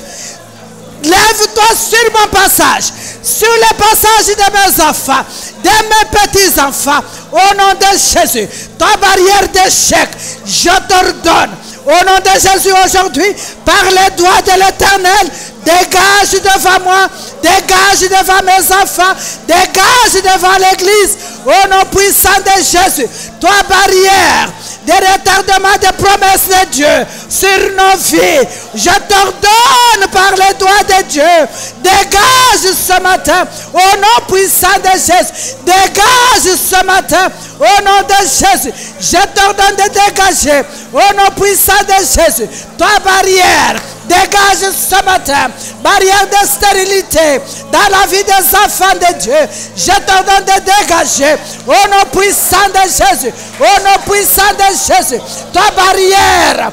Lève-toi sur mon passage. Sur le passage de mes enfants. De mes petits-enfants. Au nom de Jésus. Toi, barrière d'échec. Je t'ordonne. Au nom de Jésus aujourd'hui. Par les doigts de l'Éternel. Dégage devant moi. Dégage devant mes enfants. Dégage devant l'église. Au nom puissant de Jésus. Toi, barrière de retardement des promesses de Dieu sur nos vies. Je t'ordonne par les doigts de Dieu. Dégage ce matin. Au nom puissant de Jésus. Dégage ce matin. Au nom de Jésus. Je t'ordonne de dégager. Au nom puissant de Jésus. Toi, barrière. Dégage ce matin. Barrière de stérilité dans la vie des enfants de Dieu. Je t'ordonne de dégager. Au nom puissant de Jésus. Au nom puissant de Jésus. Ta barrière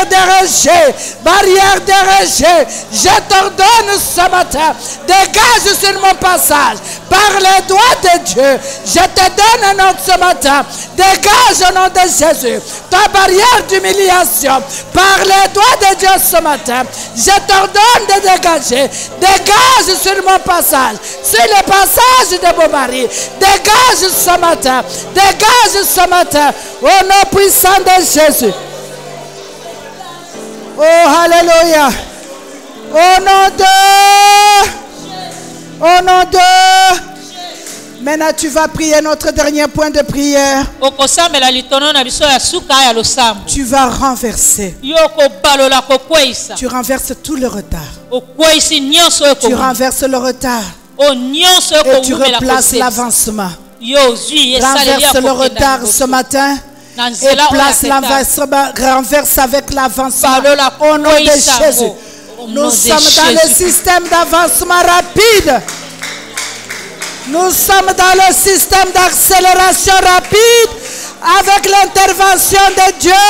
de rejet. Barrière de rejet. Je t'ordonne ce matin. Dégage sur mon passage. Par les doigts de Dieu. Je te donne un autre ce matin. Dégage au nom de Jésus. Ta barrière d'humiliation. Par les doigts de Dieu ce matin. Je t'ordonne de dégager. Dégage sur mon passage. Sur le passage de mon mari. Dégage ce matin. Dégage ce matin. Au nom puissant de Jésus. Oh, alléluia. Au nom de... Maintenant, tu vas prier notre dernier point de prière. Tu vas renverser. Tu renverses tout le retard. Tu renverses le retard. Et tu replaces l'avancement. Renverse le retard ce matin. Et place l'avancement. Renverse avec l'avancement. Au nom de Jésus. Nous sommes dans le système d'avancement rapide. Nous sommes dans le système d'accélération rapide. Avec l'intervention de Dieu,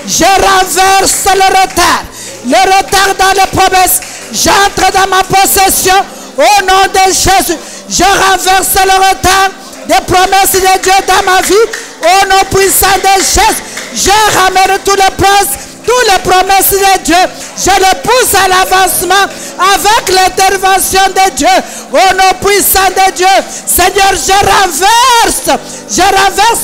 je renverse le retard. Le retard dans les promesses. J'entre dans ma possession. Au nom de Jésus, je renverse le retard des promesses de Dieu dans ma vie. Au nom puissant de Jésus, je ramène tous les promesses de Dieu. Je les pousse à l'avancement avec l'intervention de Dieu. Au nom puissant de Dieu, Seigneur, je renverse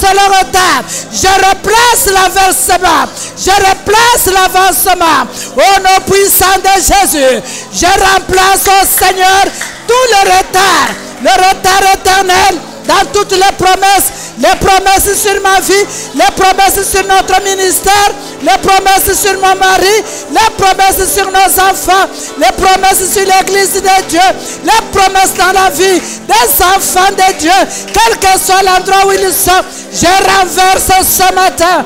le retard. Je replace l'avancement. Je replace l'avancement. Au nom puissant de Jésus, je remplace, oh Seigneur, tout le retard éternel dans toutes les promesses sur ma vie, les promesses sur notre ministère, les promesses sur mon mari, les promesses sur nos enfants, les promesses sur l'église de Dieu, les promesses dans la vie des enfants de Dieu, quel que soit l'endroit où ils sont, je renverse ce matin.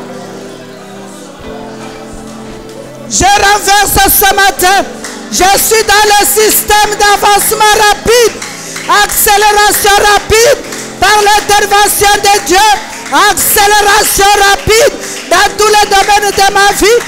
Je renverse ce matin. Je suis dans le système d'avancement rapide, accélération rapide, par l'intervention de Dieu, accélération rapide dans tous les domaines de ma vie,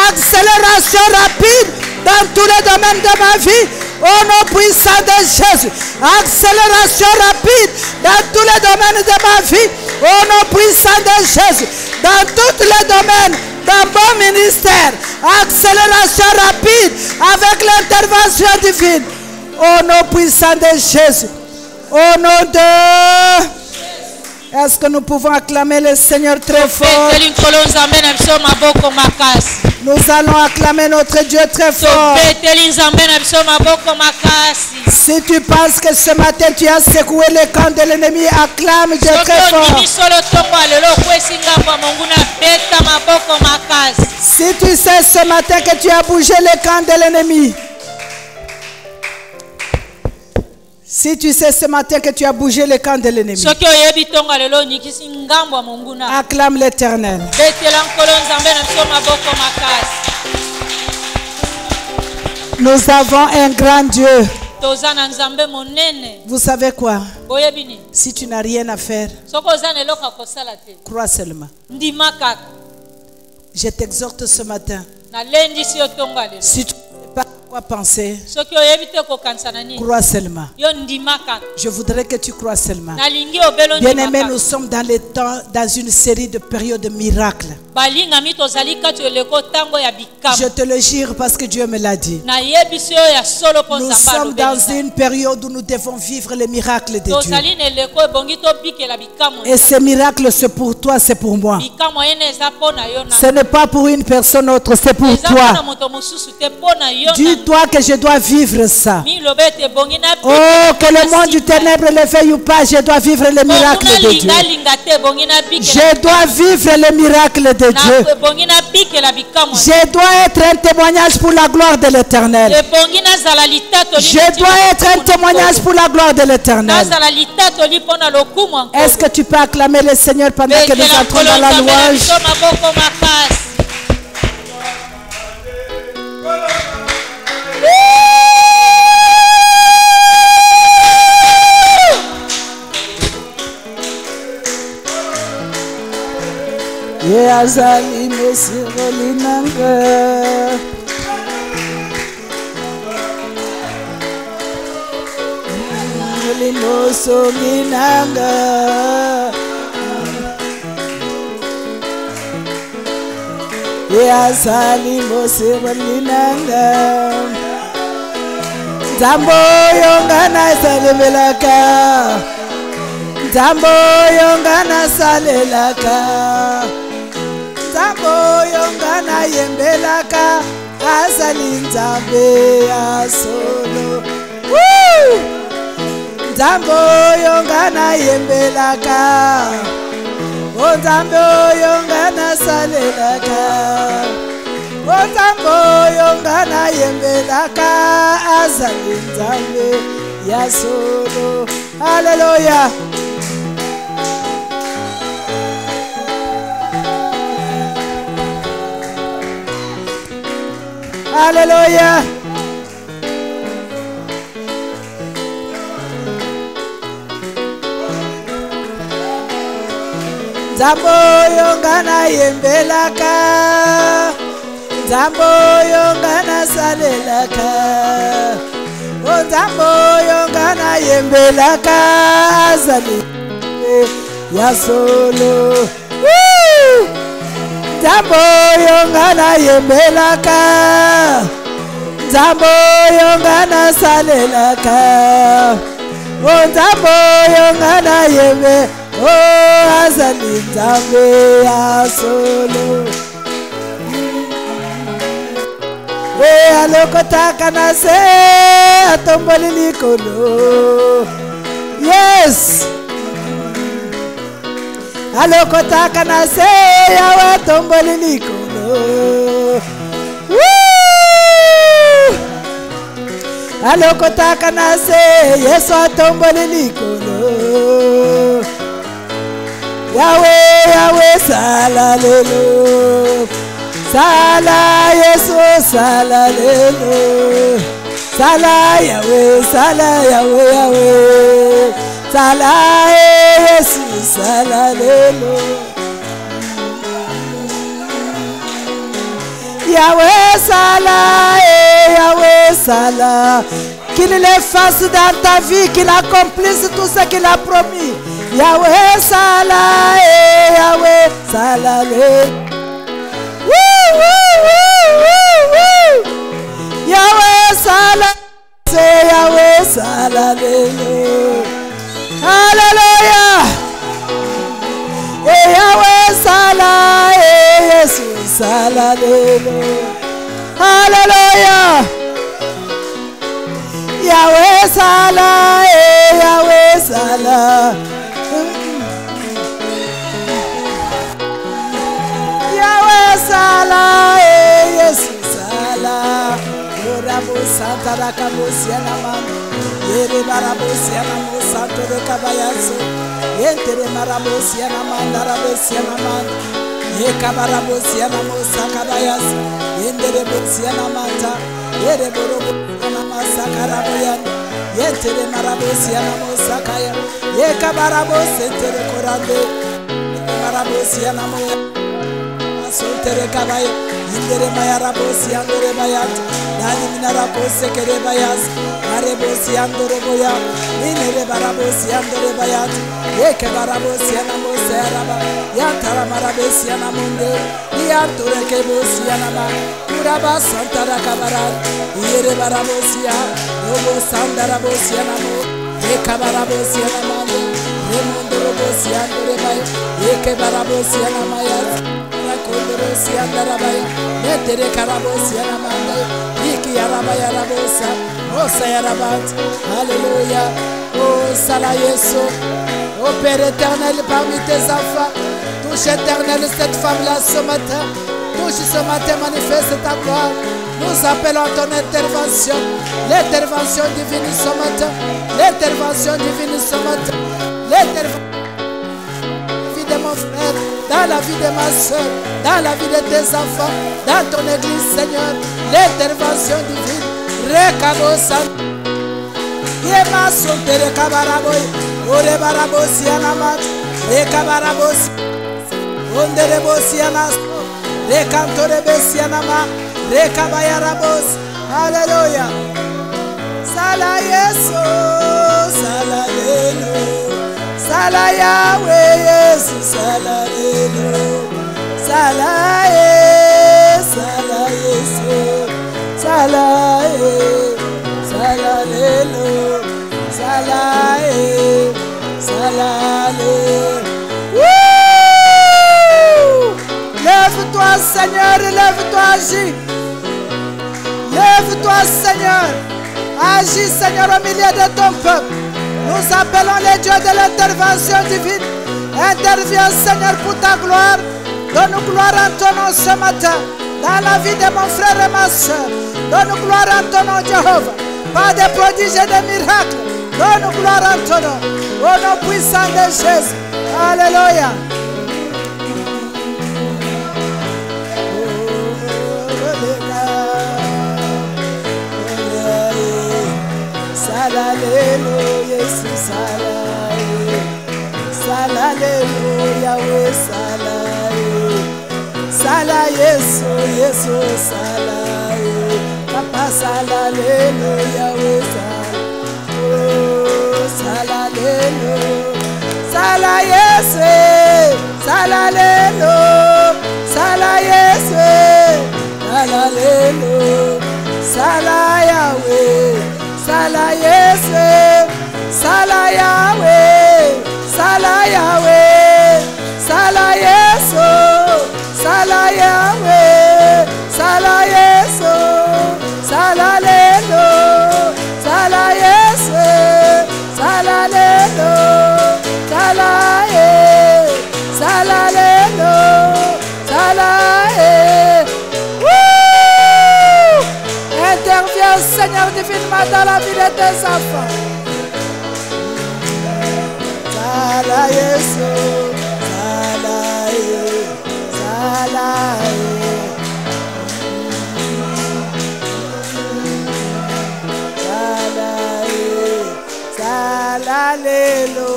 accélération rapide dans tous les domaines de ma vie. Au nom puissant de Jésus. Accélération rapide dans tous les domaines de ma vie. Au nom puissant de Jésus. Dans tous les domaines. Dans mon ministère. Accélération rapide avec l'intervention divine. Au nom puissant de Jésus. Au nom de... Est-ce que nous pouvons acclamer le Seigneur très fort? Nous allons acclamer notre Dieu très fort. Si tu penses que ce matin tu as secoué le camp de l'ennemi, acclame Dieu très fort. Si tu sais ce matin que tu as bougé le camp de l'ennemi. Si tu sais ce matin que tu as bougé le camp de l'ennemi, acclame l'Éternel. Nous avons un grand Dieu. Vous savez quoi? Si tu n'as rien à faire, crois seulement. Je t'exhorte ce matin. Si tu ne sais pas quoi penser, crois seulement. Je voudrais que tu crois seulement. Bien-aimés, nous sommes dans les temps, dans une série de périodes de miracles. Je te le jure parce que Dieu me l'a dit. Nous sommes dans une période où nous devons vivre les miracles de Dieu. Et ces miracles, c'est pour toi, c'est pour moi. Ce n'est pas pour une personne autre, c'est pour toi. Dis-toi que je dois vivre ça. Oh, que le monde du ténèbre le veuille ou pas, je dois vivre les miracles de Dieu. Je dois vivre les miracles de Dieu. Je dois être un témoignage pour la gloire de l'Éternel. Je dois être un témoignage pour la gloire de l'Éternel. Est-ce que tu peux acclamer le Seigneur pendant que nous entrons dans la louange? Azali mesiro linanga linoso linanga azali mesiro linanga Nzambo yongana salelaka Nzambo yongana salelaka Nzambo yongana yembelaka azali Nzambe ya solo. Nzambo yongana yembelaka Nzambo yongana salelaka Nzambo yongana yembelaka azali Nzambe ya solo. Hallelujah. Alléluia. Nzambo yongana yembelaka Nzambo yongana salelaka Nzambo yongana yembelaka azali ya solo. Nzambo yongana yembelaka Nzambo yongana salelaka Nzambo yongana yembe azali Nzambe ya solo. Alokotaka na se atomboli likolo. Yes. Alokotaka na se yawe tomboli likolo. Alokotaka na se Yesu atomboli likolo. Yawe yawe sala lelo. Sala Yesu sala lelo. Sala yawe yawe. Sala Yesu sala lelo. Yahweh sala qu'il les fasse dans ta vie, qu'il accomplisse tout ce qu'il a promis. Yahweh Salah, Yahweh Salah. Yahweh Salah, c'est Yahweh Salah. Alléluia. Et Yahweh Salah, et Jésus Salah. Alléluia. Yahweh Salah, et Yahweh Salah. Yahweh Salah, et Jésus Salah. Oramo Santa la Cabosiana Man. Yere Marabosiana Mosanto de Cabayazo. Yentere Marabosiana Mandarabosiana Man. Yeka Marabosiana Mosakabayas. Yendere Bosiana Manta. Yere Borobosiana Masakaraboyan. Yentere Marabosiana Mosakaya. Yeka Marabosentere Korande. Marabosiana Moya. Sontere Kabaya. Indere Mayarabosi Andore Bayat, Nani Minarabosi Kerebayas, Marebosi Andore Boya, Inere Barabosi Andore Bayat, Yeke Barabosi Anamose Araba, Yantara Marabesi Anamunde, Yanture Kebosi Anama, Uraba Santara Kabaran, Yere Barabosia, Robo Sandarabosi Anamo, Yeka Barabosi Anamande, Remondo Robosi Andore Bayat, Yeke Barabosi Anamayat. Kondorosi andarabaya, netere karabosi anamanda, iki arabaya rabosa, osa yarabat, alléluia, oh Salah Yesu, oh Père éternel parmi tes enfants, touche éternel cette femme-là ce matin, touche ce matin, manifeste ta gloire, nous appelons ton intervention, l'intervention divine ce matin, l'intervention divine ce matin, l'intervention de mon frère, dans la vie de ma soeur, dans la vie de tes enfants, dans ton église, Seigneur, l'intervention divine. Rekabosa, Yema Sonte Rekabaraboy, Ore Barabosi Anamat, Rekabarabosi, Onderebosi Anas, Rekantore Besianama, Rekabayarabos, Alléluia. Salah Yesu, Salah Lelo. Salah Yahweh Yesu, Salah Lelo, Salah Salah Yesu, Salah Salah Lelo, Salah Salah Lelo. Lève-toi Seigneur, lève-toi, agis. Lève-toi Seigneur, agis Seigneur au milieu de ton peuple. Nous appelons les dieux de l'intervention divine. Interviens Seigneur pour ta gloire. Donne-nous gloire en ton nom ce matin. Dans la vie de mon frère et ma soeur. Donne-nous gloire en ton nom Jéhovah. Par des prodiges et des miracles. Donne-nous gloire en ton nom. Au nom puissant de Jésus. Alléluia. Salah Lelo, Yesu Salah, Salah Lelo, Yahweh Salah, Salah Yesu, Yesu Salah, Papa Salah Lelo, Yahweh Salah, oh Salah Lelo, Salah Yesu, Salah Lelo, Salah Yesu, Salah Lelo, Salah Yahweh. Salah Yesu, Salah Yahweh, Salah Yahweh, Salah Yesu, Salah Yahweh, Salah Yesu, Salah Lelo, Salah Yesu, Salah Lelo, Salah Salah Lelo, Salah Interviens Seigneur divinement dans la vie de tes enfants. Salah Yesu, Salah Salah Salah Salah Lelo.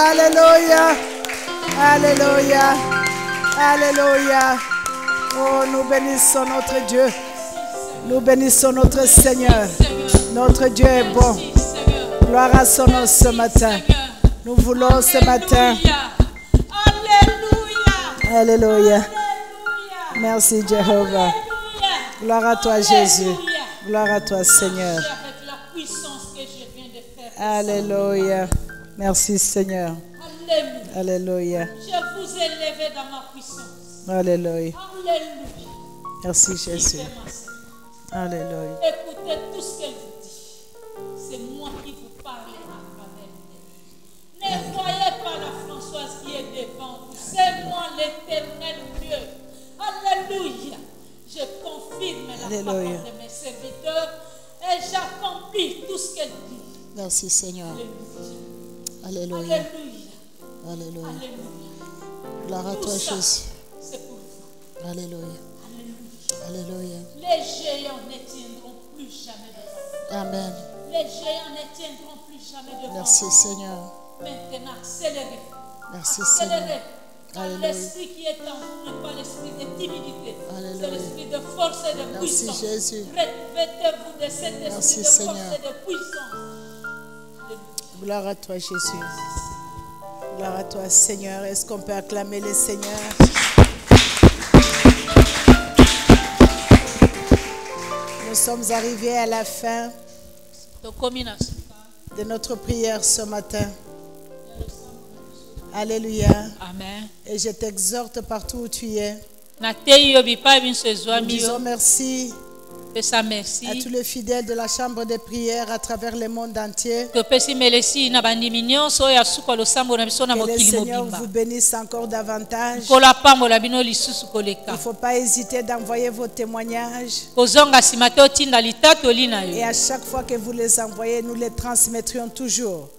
Alléluia, Alléluia, Alléluia. Oh, nous bénissons notre Dieu. Nous bénissons notre Seigneur. Notre Dieu est bon. Gloire à son nom ce matin. Nous voulons ce matin. Alléluia. Merci Jéhovah. Gloire à toi Jésus. Gloire à toi Seigneur. Alléluia. Merci Seigneur. Alléluia. Je vous ai élevé dans ma puissance. Alléluia. Alléluia. Merci Jésus. Alléluia. Écoutez tout ce qu'elle vous dit. C'est moi qui vous parle à travers elle. Ne voyez pas la Françoise qui est devant vous. C'est moi l'Éternel Dieu. Alléluia. Je confirme la parole de mes serviteurs et j'accomplis tout ce qu'elle dit. Merci Seigneur. Alléluia. Alléluia. Alléluia. Gloire à toi Jésus. C'est pour vous. Alléluia. Alléluia. Les géants ne tiendront plus jamais devant. Amen. Les géants ne tiendront plus jamais devant. Merci Seigneur. Maintenant, accélérez. Merci Accélérez. Seigneur. Car Alléluia. l'esprit qui est en vous n'est pas l'esprit de timidité. Alléluia. C'est l'esprit de force et de Merci puissance. Jésus. Revêtez-vous de cet esprit Merci de Seigneur. force et de puissance. Gloire à toi Jésus. Gloire à toi Seigneur. Est-ce qu'on peut acclamer le Seigneur? Nous sommes arrivés à la fin de notre prière ce matin. Alléluia. Amen. Et je t'exhorte partout où tu es. Nous disons merci merci à tous les fidèles de la chambre de prière à travers le monde entier. Que le Seigneur vous bénisse encore davantage. Il ne faut pas hésiter d'envoyer vos témoignages. Et à chaque fois que vous les envoyez, nous les transmettrions toujours.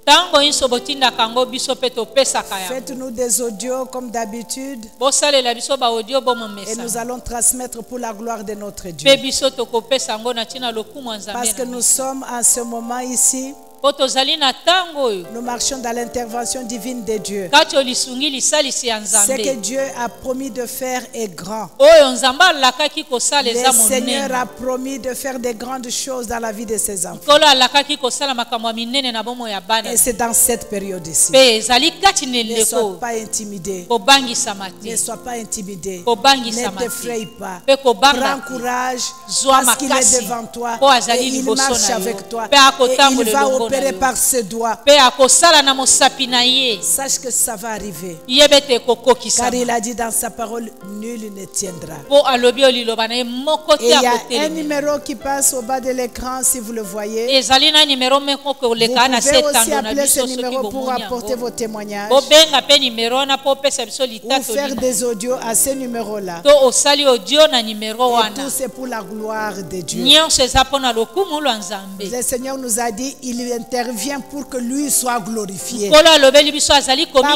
Faites-nous des audios comme d'habitude. Et nous allons transmettre pour la gloire de notre Dieu. Parce que nous sommes en ce moment ici. Nous marchons dans l'intervention divine de Dieu. Ce que Dieu a promis de faire est grand. Le Seigneur a promis de faire de grandes choses dans la vie de ses enfants. Et c'est dans cette période ici. Ne sois pas intimidé. Ne sois pas intimidé. Ne t'effraie pas. Prends courage parce qu'il est devant toi et il marche avec toi. Et il va opérer par ses doigts. Sache que ça va arriver. Car il a dit dans sa parole, nul ne tiendra. Et il y a un numéro qui passe au bas de l'écran si vous le voyez. Vous pouvez aussi appeler ce numéro pour apporter vos témoignages. Ou faire des audios à ce numéro-là. Et tout c'est pour la gloire de Dieu. Le Seigneur nous a dit, il intervient pour que lui soit glorifié. Pas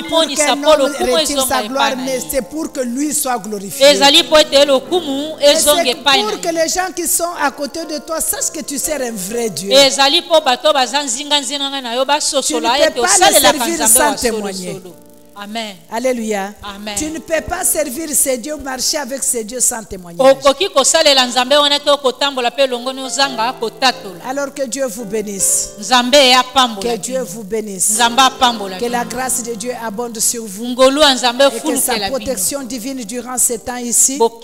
pour qu'un homme retire sa gloire, mais c'est pour que lui soit glorifié. Et c'est pour que les gens qui sont à côté de toi sachent que tu sers un vrai Dieu. Tu ne peux pas les servir sans témoigner. Amen. Alléluia. Amen. Tu ne peux pas servir ces dieux, marcher avec ces dieux sans témoignage. Alors que Dieu vous bénisse. Que Dieu vous bénisse. Que la grâce de Dieu abonde sur vous. Et que sa protection divine durant ces temps ici soit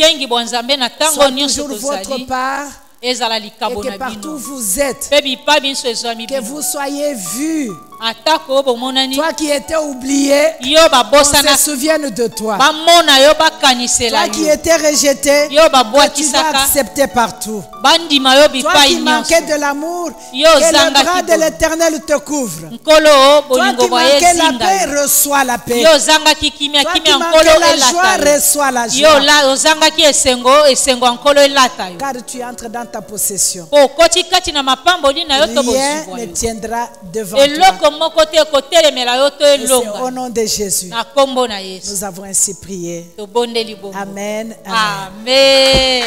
toujours votre part. Et que partout où vous êtes, que vous soyez vus. Toi qui étais oublié, on se souvienne de toi. Toi qui étais rejeté, que tu vas accepter partout. Toi qui manquais de l'amour, que le bras de l'Éternel te couvre. Toi qui manquais la paix, reçois la paix. Toi qui manquais la joie, reçois la joie. Car tu entres dans ta possession. Rien ne tiendra devant toi. Et c'est au nom de Jésus. Nous avons ainsi prié. Amen. Amen.